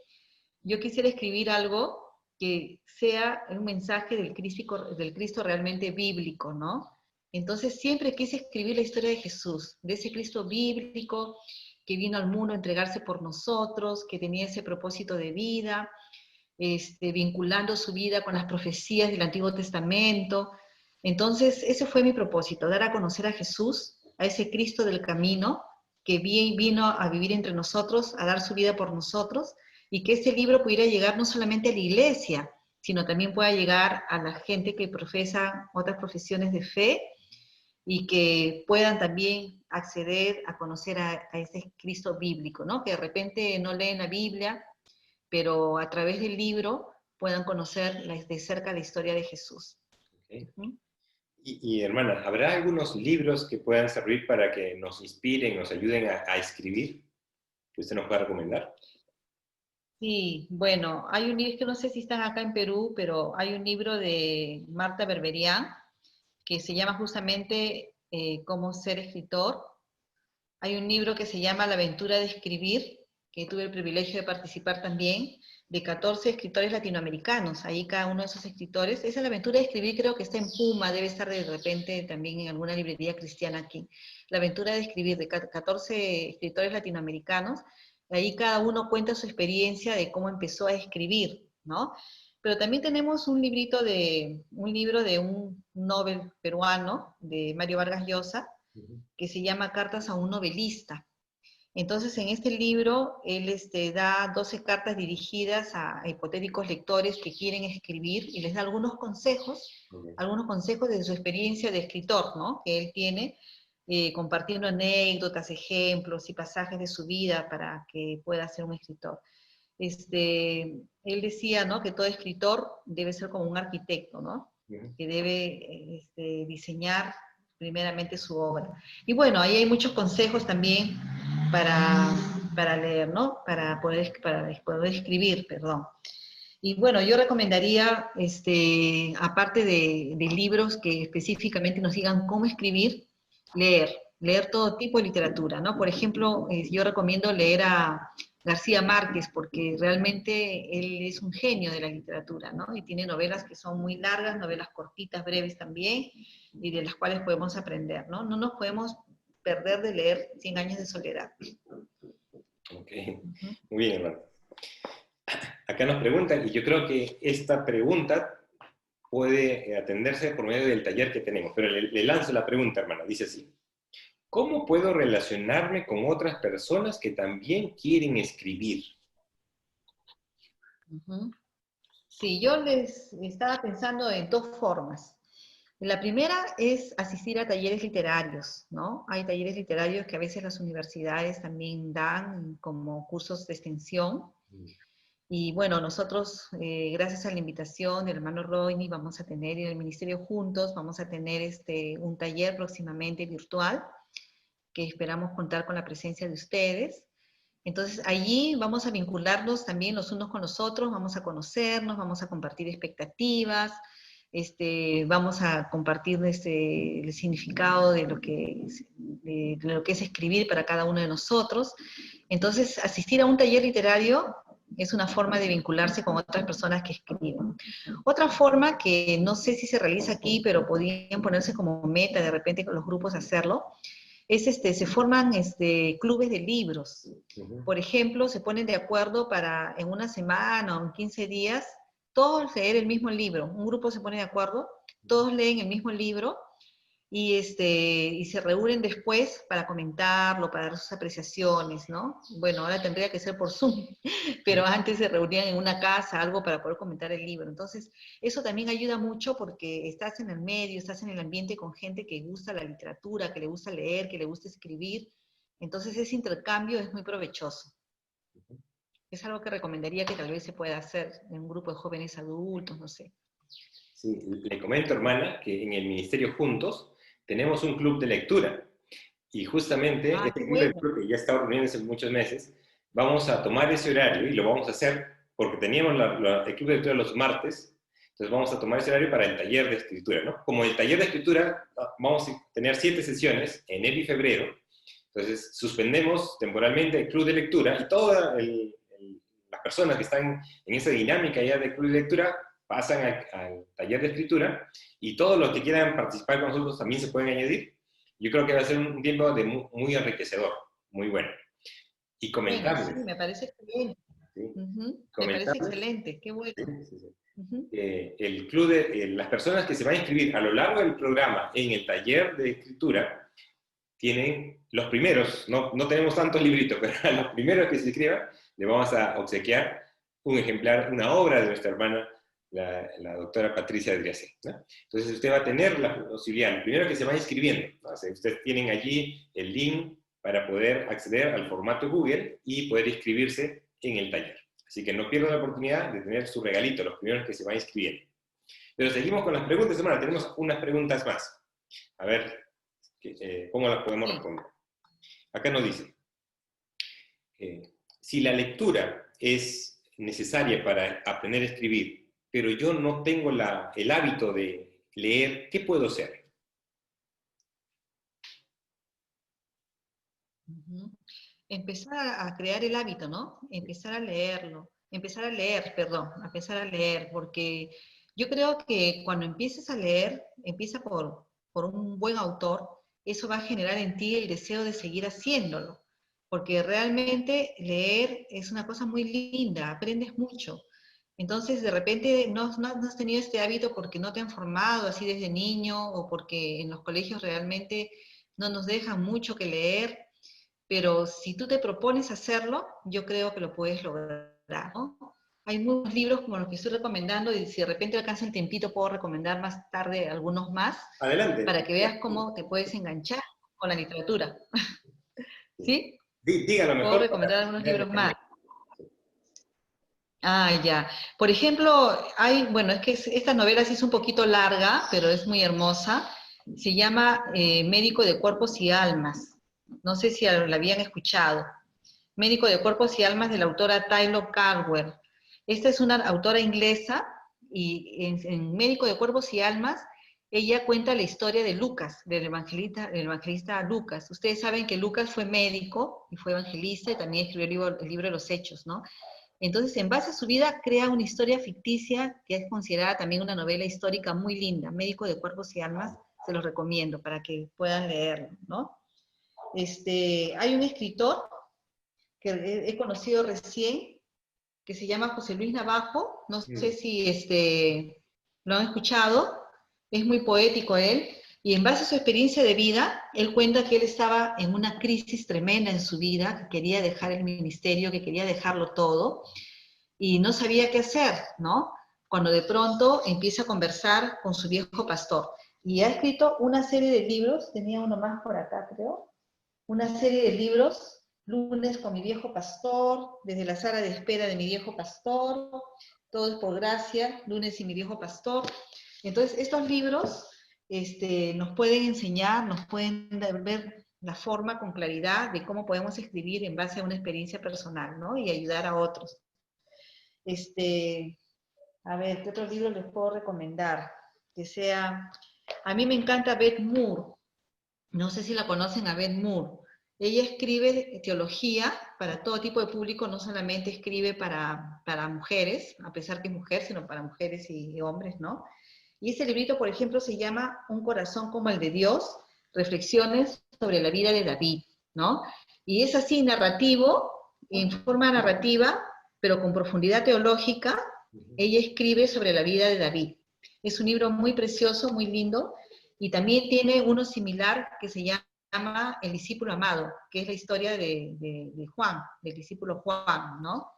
yo quisiera escribir algo que sea un mensaje del Cristo realmente bíblico, ¿no? Entonces siempre quise escribir la historia de Jesús, de ese Cristo bíblico que vino al mundo a entregarse por nosotros, que tenía ese propósito de vida, vinculando su vida con las profecías del Antiguo Testamento. Entonces, ese fue mi propósito, dar a conocer a Jesús, a ese Cristo del camino, que vino a vivir entre nosotros, a dar su vida por nosotros, y que este libro pudiera llegar no solamente a la iglesia, sino también pueda llegar a la gente que profesa otras profesiones de fe, y que puedan también acceder a conocer a ese Cristo bíblico, ¿no? Que de repente no leen la Biblia, pero a través del libro puedan conocer de cerca la historia de Jesús. Okay. Hermana, ¿habrá algunos libros que puedan servir para que nos inspiren, nos ayuden a escribir? ¿Que usted nos pueda recomendar? Sí, bueno, hay un libro, que no sé si están acá en Perú, pero hay un libro de Marta Berberian que se llama justamente Cómo ser escritor. Hay un libro que se llama La aventura de escribir, que tuve el privilegio de participar también, de 14 escritores latinoamericanos. Ahí cada uno de esos escritores, esa es La aventura de escribir, creo que está en Puma, debe estar de repente también en alguna librería cristiana aquí. La aventura de escribir, de 14 escritores latinoamericanos. Ahí cada uno cuenta su experiencia de cómo empezó a escribir, ¿no? Pero también tenemos un libro de un Nobel peruano, de Mario Vargas Llosa, que se llama Cartas a un novelista. Entonces, en este libro, él da 12 cartas dirigidas a hipotéticos lectores que quieren escribir y les da algunos consejos de su experiencia de escritor, ¿no? Que él tiene, compartiendo anécdotas, ejemplos y pasajes de su vida para que pueda ser un escritor. Él decía, ¿no?, que todo escritor debe ser como un arquitecto, ¿no? Que debe diseñar primeramente su obra. Y bueno, ahí hay muchos consejos también para leer, ¿no? Para poder escribir, perdón. Y bueno, yo recomendaría, aparte de libros que específicamente nos digan cómo escribir, leer todo tipo de literatura, ¿no? Por ejemplo, yo recomiendo leer a García Márquez, porque realmente él es un genio de la literatura, ¿no? Y tiene novelas que son muy largas, novelas cortitas, breves también, y de las cuales podemos aprender, ¿no? No nos podemos perder de leer Cien años de soledad. Ok, muy bien, hermano. Acá nos preguntan, y yo creo que esta pregunta puede atenderse por medio del taller que tenemos, pero le lanzo la pregunta, hermana, dice así. ¿Cómo puedo relacionarme con otras personas que también quieren escribir? Sí, yo les estaba pensando en dos formas. La primera es asistir a talleres literarios, ¿no? Hay talleres literarios que a veces las universidades también dan como cursos de extensión. Y bueno, nosotros, gracias a la invitación del hermano Roini, vamos a tener en el Ministerio Juntos, vamos a tener un taller próximamente virtual, que esperamos contar con la presencia de ustedes. Entonces, allí vamos a vincularnos también los unos con los otros, vamos a conocernos, vamos a compartir expectativas, vamos a compartir el significado de lo que es escribir para cada uno de nosotros. Entonces, asistir a un taller literario es una forma de vincularse con otras personas que escriben. Otra forma que no sé si se realiza aquí, pero podrían ponerse como meta de repente con los grupos hacerlo, es se forman clubes de libros. Por ejemplo, se ponen de acuerdo para en una semana o en 15 días, todos leer el mismo libro. Un grupo se pone de acuerdo, todos leen el mismo libro y se reúnen después para comentarlo, para dar sus apreciaciones, ¿no? Bueno, ahora tendría que ser por Zoom, pero antes se reunían en una casa, algo para poder comentar el libro. Entonces, eso también ayuda mucho porque estás en el medio, estás en el ambiente con gente que gusta la literatura, que le gusta leer, que le gusta escribir. Entonces, ese intercambio es muy provechoso. Es algo que recomendaría que tal vez se pueda hacer en un grupo de jóvenes adultos, no sé. Sí, le comento, hermana, que en el Ministerio Juntos tenemos un club de lectura. Y justamente este club de lectura, que ya está reuniéndose muchos meses, vamos a tomar ese horario y lo vamos a hacer porque teníamos el club de lectura los martes, entonces vamos a tomar ese horario para el taller de escritura, ¿no? Como el taller de escritura vamos a tener 7 sesiones, enero y febrero, entonces suspendemos temporalmente el club de lectura y todas las personas que están en esa dinámica ya de club de lectura pasan al taller de escritura y todos los que quieran participar con nosotros también se pueden añadir. Yo creo que va a ser un tiempo muy enriquecedor, muy bueno. Y comentarles. Bueno, sí, me parece excelente. ¿Sí? Me parece excelente, qué bueno. Sí. El club las personas que se van a inscribir a lo largo del programa en el taller de escritura tienen los primeros, no tenemos tantos libritos, pero a los primeros que se inscriban le vamos a obsequiar un ejemplar, una obra de nuestra hermana, la doctora Patricia Adriancén, ¿no? Entonces usted va a tener la posibilidad, primero que se va inscribiendo, ¿no? O sea, ustedes tienen allí el link para poder acceder al formato Google y poder inscribirse en el taller. Así que no pierdan la oportunidad de tener su regalito, los primeros que se van inscribiendo. Pero seguimos con las preguntas, hermana, tenemos unas preguntas más. A ver, ¿cómo las podemos responder? Acá nos dice, si la lectura es necesaria para aprender a escribir, pero yo no tengo el hábito de leer, ¿qué puedo hacer? Empezar a crear el hábito, ¿no? Empezar a leerlo, empezar a leer, porque yo creo que cuando empieces a leer, empieza por un buen autor, eso va a generar en ti el deseo de seguir haciéndolo, porque realmente leer es una cosa muy linda, aprendes mucho. Entonces, de repente no has tenido este hábito porque no te han formado así desde niño o porque en los colegios realmente no nos dejan mucho que leer, pero si tú te propones hacerlo, yo creo que lo puedes lograr, ¿no? Hay muchos libros como los que estoy recomendando y si de repente alcanza el tiempito puedo recomendar más tarde algunos más. Adelante. Para que veas cómo te puedes enganchar con la literatura. ¿Sí? Dígalo mejor. Puedo recomendar algunos libros más. Ya. Por ejemplo, bueno, es que esta novela sí es un poquito larga, pero es muy hermosa. Se llama Médico de Cuerpos y Almas. No sé si la habían escuchado. Médico de Cuerpos y Almas de la autora Taylor Caldwell. Esta es una autora inglesa y en Médico de Cuerpos y Almas ella cuenta la historia de Lucas, del evangelista Lucas. Ustedes saben que Lucas fue médico y fue evangelista y también escribió el libro de los Hechos, ¿no? Entonces, en base a su vida, crea una historia ficticia que es considerada también una novela histórica muy linda. Médico de Cuerpos y Almas, se los recomiendo para que puedan leerlo, ¿no? Hay un escritor que he conocido recién, que se llama José Luis Navajo, no sé si lo han escuchado, es muy poético él, y en base a su experiencia de vida, él cuenta que él estaba en una crisis tremenda en su vida, que quería dejar el ministerio, que quería dejarlo todo, y no sabía qué hacer, ¿no? Cuando de pronto empieza a conversar con su viejo pastor, y ha escrito una serie de libros, tenía uno más por acá creo, una serie de libros, Lunes con mi viejo pastor, Desde la sala de espera de mi viejo pastor, Todo es por gracia, Lunes y mi viejo pastor. Entonces, estos libros nos pueden enseñar, nos pueden ver la forma con claridad de cómo podemos escribir en base a una experiencia personal, ¿no? Y ayudar a otros. A ver, ¿qué otro libro les puedo recomendar? Que sea... A mí me encanta Beth Moore. No sé si la conocen a Beth Moore. Ella escribe teología para todo tipo de público, no solamente escribe para mujeres, a pesar que es mujer, sino para mujeres y hombres, ¿no? Y ese librito, por ejemplo, se llama Un corazón como el de Dios, reflexiones sobre la vida de David, ¿no? Y es así narrativo, en forma narrativa, pero con profundidad teológica, ella escribe sobre la vida de David. Es un libro muy precioso, muy lindo, y también tiene uno similar que se llama El discípulo amado, que es la historia de Juan, del discípulo Juan, ¿no?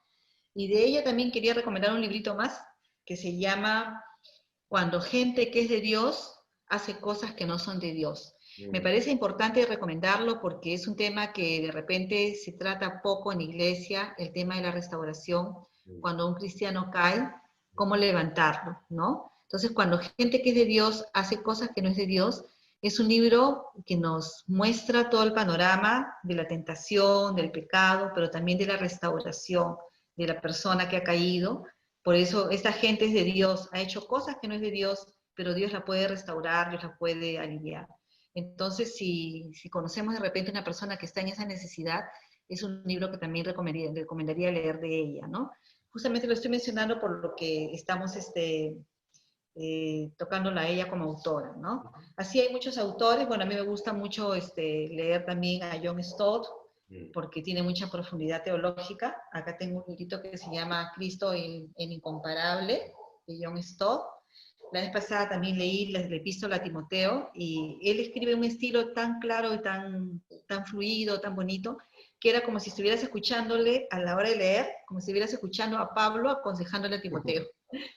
Y de ella también quería recomendar un librito más que se llama Cuando gente que es de Dios hace cosas que no son de Dios. Me parece importante recomendarlo porque es un tema que de repente se trata poco en iglesia, el tema de la restauración, cuando un cristiano cae, cómo levantarlo, ¿no? Entonces, cuando gente que es de Dios hace cosas que no es de Dios, es un libro que nos muestra todo el panorama de la tentación, del pecado, pero también de la restauración de la persona que ha caído. Por eso esta gente es de Dios, ha hecho cosas que no es de Dios, pero Dios la puede restaurar, Dios la puede aliviar. Entonces, si conocemos de repente una persona que está en esa necesidad, es un libro que también recomendaría leer de ella, ¿no? Justamente lo estoy mencionando por lo que estamos tocándola a ella como autora, ¿no? Así hay muchos autores, bueno, a mí me gusta mucho leer también a John Stott, porque tiene mucha profundidad teológica. Acá tengo un librito que se llama Cristo en Incomparable, de John Stott. La vez pasada también leí la epístola a Timoteo, y él escribe un estilo tan claro y tan fluido, tan bonito, que era como si estuvieras escuchándole a la hora de leer, como si estuvieras escuchando a Pablo aconsejándole a Timoteo.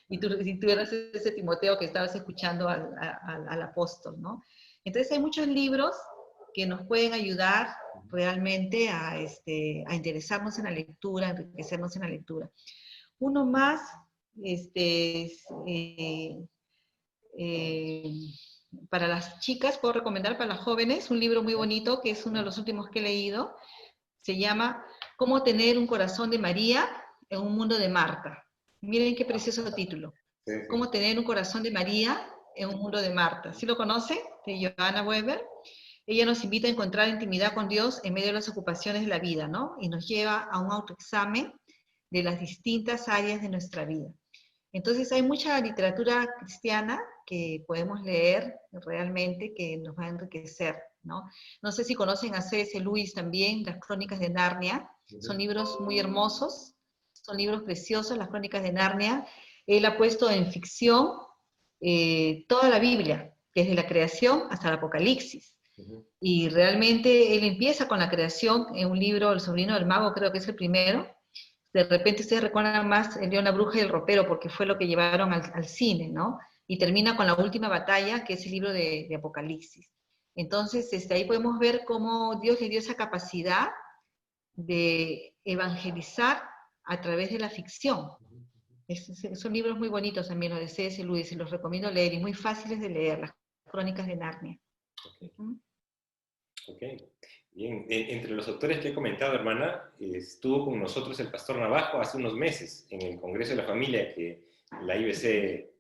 Y tú eras ese Timoteo que estabas escuchando al apóstol, ¿no? Entonces hay muchos libros que nos pueden ayudar realmente a interesarnos en la lectura, a enriquecernos en la lectura. Uno más, para las chicas, puedo recomendar para las jóvenes un libro muy bonito, que es uno de los últimos que he leído, se llama Cómo tener un corazón de María en un mundo de Marta. Miren qué precioso título. Sí, sí. Cómo tener un corazón de María en un mundo de Marta. ¿Sí lo conocen? De Johanna Weber. Ella nos invita a encontrar intimidad con Dios en medio de las ocupaciones de la vida, ¿no? Y nos lleva a un autoexamen de las distintas áreas de nuestra vida. Entonces hay mucha literatura cristiana que podemos leer realmente que nos va a enriquecer, ¿no? No sé si conocen a C.S. Lewis también, Las Crónicas de Narnia. Son libros muy hermosos, son libros preciosos, Las Crónicas de Narnia. Él ha puesto en ficción toda la Biblia, desde la creación hasta el Apocalipsis. Y realmente él empieza con la creación en un libro, El sobrino del mago, creo que es el primero. De repente ustedes recuerdan más El león, la bruja y el ropero, porque fue lo que llevaron al cine, ¿no? Y termina con la última batalla, que es el libro de Apocalipsis. Entonces, ahí podemos ver cómo Dios le dio esa capacidad de evangelizar a través de la ficción. Son libros muy bonitos también, los de C.S. Lewis, y los recomiendo leer, y muy fáciles de leer, Las Crónicas de Narnia. Ok, bien. Entre los autores que he comentado, hermana, estuvo con nosotros el pastor Navajo hace unos meses en el Congreso de la Familia que la IBC,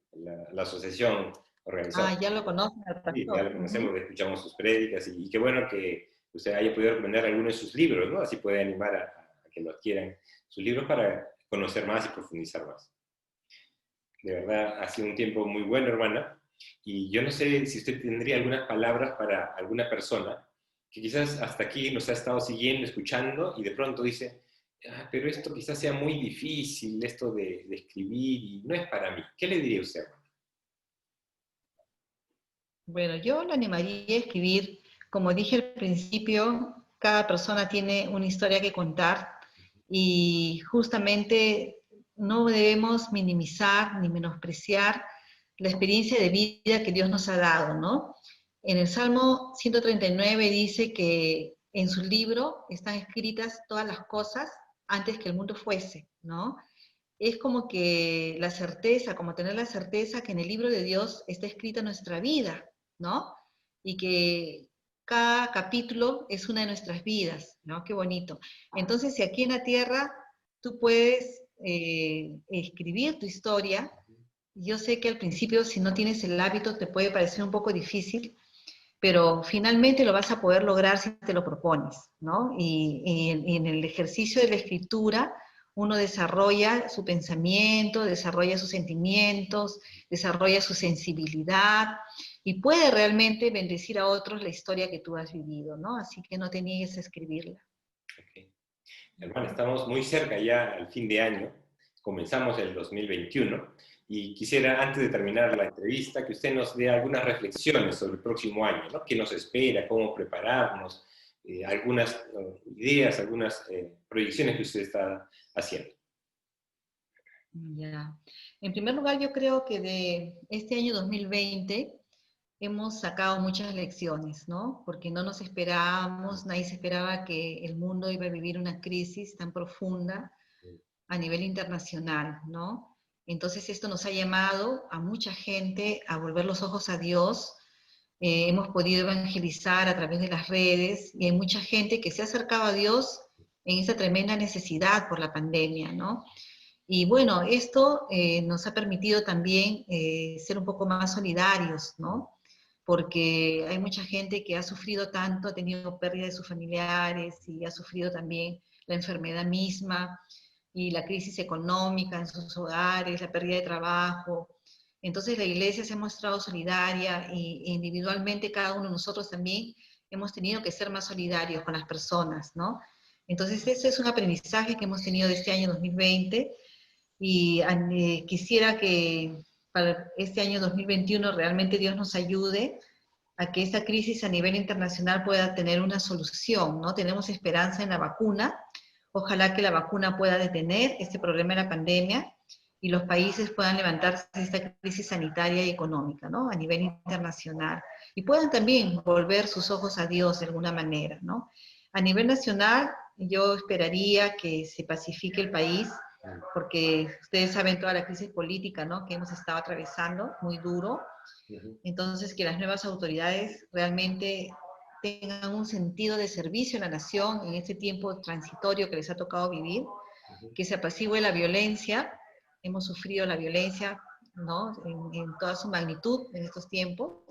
la asociación, organizó. Ya lo conocen al Sí, ya pastor. lo conocemos, escuchamos sus prédicas y qué bueno que usted haya podido recomendar algunos de sus libros, ¿no? Así puede animar a que lo adquieran sus libros para conocer más y profundizar más. De verdad, ha sido un tiempo muy bueno, hermana. Y yo no sé si usted tendría algunas palabras para alguna persona que quizás hasta aquí nos ha estado siguiendo, escuchando y de pronto dice, pero esto quizás sea muy difícil, esto de escribir y no es para mí. ¿Qué le diría usted, hermana? Bueno, yo lo animaría a escribir, como dije al principio, cada persona tiene una historia que contar y justamente no debemos minimizar ni menospreciar la experiencia de vida que Dios nos ha dado, ¿no? En el Salmo 139 dice que en su libro están escritas todas las cosas antes que el mundo fuese, ¿no? Es como que la certeza, como tener la certeza que en el libro de Dios está escrita nuestra vida, ¿no? Y que cada capítulo es una de nuestras vidas, ¿no? Qué bonito. Entonces, si aquí en la tierra tú puedes escribir tu historia, yo sé que al principio, si no tienes el hábito, te puede parecer un poco difícil, pero finalmente lo vas a poder lograr si te lo propones, ¿no? Y en el ejercicio de la escritura, uno desarrolla su pensamiento, desarrolla sus sentimientos, desarrolla su sensibilidad y puede realmente bendecir a otros la historia que tú has vivido, ¿no? Así que no te niegues a escribirla. Okay. Hermano, estamos muy cerca ya al fin de año, comenzamos el 2021 y quisiera, antes de terminar la entrevista, que usted nos dé algunas reflexiones sobre el próximo año, ¿no? ¿Qué nos espera? ¿Cómo prepararnos? Algunas ideas, algunas proyecciones que usted está haciendo. Ya. En primer lugar, yo creo que de este año 2020 hemos sacado muchas lecciones, ¿no? Porque no nos esperábamos, nadie se esperaba que el mundo iba a vivir una crisis tan profunda a nivel internacional, ¿no? Entonces esto nos ha llamado a mucha gente a volver los ojos a Dios. Hemos podido evangelizar a través de las redes y hay mucha gente que se ha acercado a Dios en esa tremenda necesidad por la pandemia, ¿no? Y bueno, esto nos ha permitido también ser un poco más solidarios, ¿no? Porque hay mucha gente que ha sufrido tanto, ha tenido pérdida de sus familiares y ha sufrido también la enfermedad misma y la crisis económica en sus hogares, la pérdida de trabajo. Entonces la iglesia se ha mostrado solidaria y individualmente cada uno de nosotros también hemos tenido que ser más solidarios con las personas, ¿no? Entonces ese es un aprendizaje que hemos tenido de este año 2020 y quisiera que para este año 2021 realmente Dios nos ayude a que esta crisis a nivel internacional pueda tener una solución, ¿no? Tenemos esperanza en la vacuna, ojalá que la vacuna pueda detener este problema de la pandemia y los países puedan levantarse de esta crisis sanitaria y económica, ¿no? A nivel internacional. Y puedan también volver sus ojos a Dios de alguna manera, ¿no? A nivel nacional, yo esperaría que se pacifique el país, porque ustedes saben toda la crisis política, ¿no? Que hemos estado atravesando, muy duro. Entonces, que las nuevas autoridades realmente tengan un sentido de servicio a la nación en este tiempo transitorio que les ha tocado vivir, que se apacigüe la violencia. Hemos sufrido la violencia, ¿no? En toda su magnitud en estos tiempos.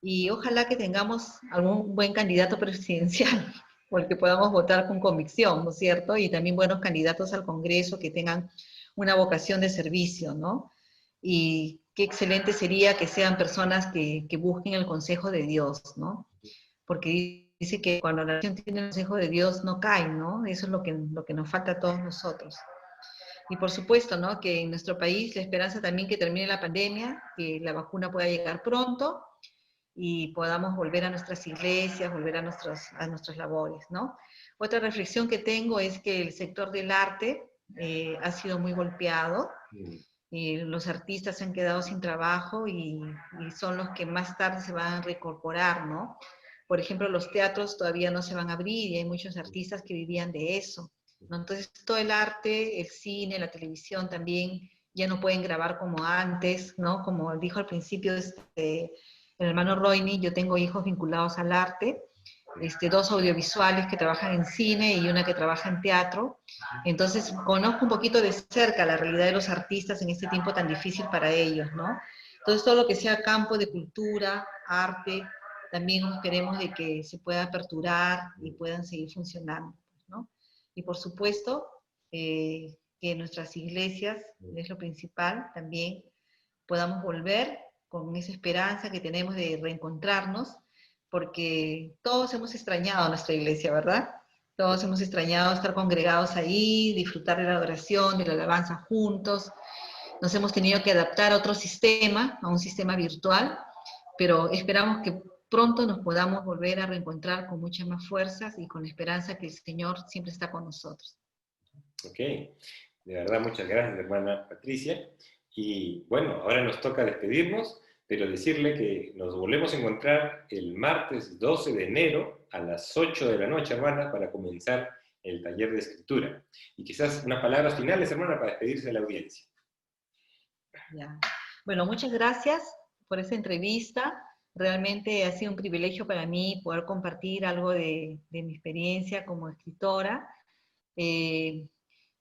Y ojalá que tengamos algún buen candidato presidencial, porque podamos votar con convicción, ¿no es cierto? Y también buenos candidatos al Congreso que tengan una vocación de servicio, ¿no? Y qué excelente sería que sean personas que busquen el consejo de Dios, ¿no? Porque dice que cuando la nación tiene el consejo de Dios no cae, ¿no? Eso es lo que nos falta a todos nosotros. Y por supuesto, ¿no? Que en nuestro país la esperanza también que termine la pandemia, que la vacuna pueda llegar pronto y podamos volver a nuestras iglesias, volver a nuestras labores, ¿no? Otra reflexión que tengo es que el sector del arte ha sido muy golpeado, los artistas se han quedado sin trabajo y son los que más tarde se van a reincorporar, ¿no? Por ejemplo, los teatros todavía no se van a abrir y hay muchos artistas que vivían de eso, ¿no? Entonces, todo el arte, el cine, la televisión también ya no pueden grabar como antes, ¿no? Como dijo al principio el hermano Roini, yo tengo hijos vinculados al arte, dos audiovisuales que trabajan en cine y una que trabaja en teatro. Entonces conozco un poquito de cerca la realidad de los artistas en este tiempo tan difícil para ellos, ¿no? Entonces, todo lo que sea campo de cultura, arte, también queremos de que se pueda aperturar y puedan seguir funcionando, ¿no? Y por supuesto, que nuestras iglesias, es lo principal, también podamos volver con esa esperanza que tenemos de reencontrarnos, porque todos hemos extrañado a nuestra iglesia, ¿verdad? Todos hemos extrañado estar congregados ahí, disfrutar de la adoración, de la alabanza juntos. Nos hemos tenido que adaptar a otro sistema, a un sistema virtual, pero esperamos que pronto nos podamos volver a reencontrar con muchas más fuerzas y con la esperanza que el Señor siempre está con nosotros. Ok, de verdad muchas gracias, hermana Patricia. Y bueno, ahora nos toca despedirnos, pero decirle que nos volvemos a encontrar el martes 12 de enero a las 8 de la noche, hermana, para comenzar el taller de escritura. Y quizás unas palabras finales, hermana, para despedirse de la audiencia. Ya. Bueno, muchas gracias por esta entrevista. Realmente ha sido un privilegio para mí poder compartir algo de mi experiencia como escritora.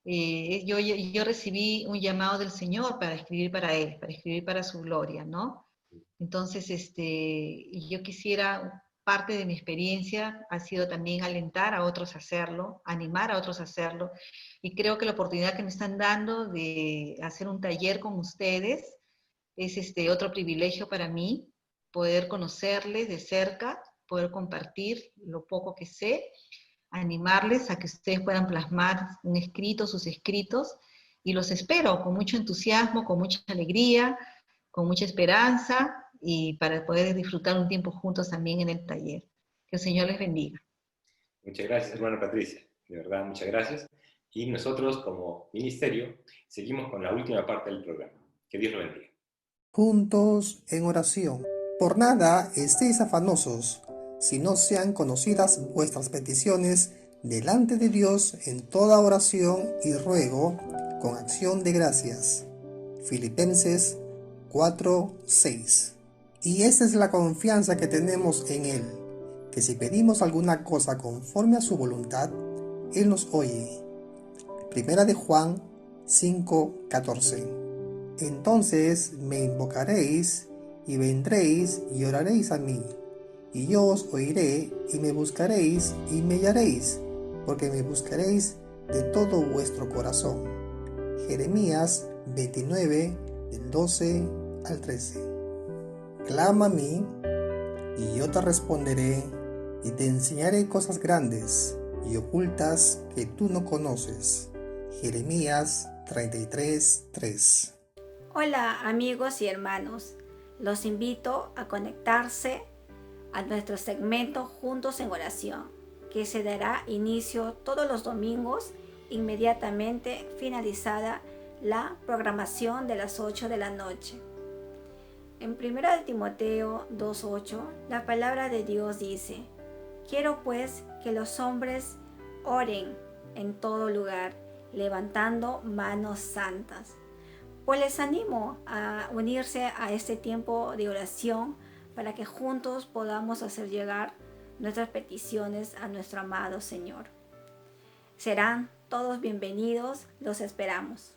Yo recibí un llamado del Señor para escribir para Él, para escribir para su gloria, ¿no? Entonces, yo quisiera, parte de mi experiencia ha sido también alentar a otros a hacerlo, animar a otros a hacerlo, y creo que la oportunidad que me están dando de hacer un taller con ustedes es otro privilegio para mí, poder conocerles de cerca, poder compartir lo poco que sé, animarles a que ustedes puedan plasmar un escrito, sus escritos, y los espero con mucho entusiasmo, con mucha alegría, con mucha esperanza, y para poder disfrutar un tiempo juntos también en el taller. Que el Señor les bendiga. Muchas gracias, hermana Patricia. De verdad, muchas gracias. Y nosotros, como ministerio, seguimos con la última parte del programa. Que Dios lo bendiga. Juntos en oración. Por nada estéis afanosos, si no sean conocidas vuestras peticiones delante de Dios en toda oración y ruego con acción de gracias. Filipenses 4:6. Y esta es la confianza que tenemos en Él, que si pedimos alguna cosa conforme a su voluntad, Él nos oye. Primera de Juan 5:14. Entonces me invocaréis y vendréis y oraréis a mí, y yo os oiré y me buscaréis y me hallaréis, porque me buscaréis de todo vuestro corazón. Jeremías 29, del 12 al 13. Clama a mí, y yo te responderé, y te enseñaré cosas grandes y ocultas que tú no conoces. Jeremías 33:3. Hola amigos y hermanos, los invito a conectarse a nuestro segmento Juntos en Oración, que se dará inicio todos los domingos inmediatamente finalizada la programación de las 8 de la noche. En 1 Timoteo 2:8, la palabra de Dios dice: quiero pues que los hombres oren en todo lugar, levantando manos santas. Pues les animo a unirse a este tiempo de oración para que juntos podamos hacer llegar nuestras peticiones a nuestro amado Señor. Serán todos bienvenidos, los esperamos.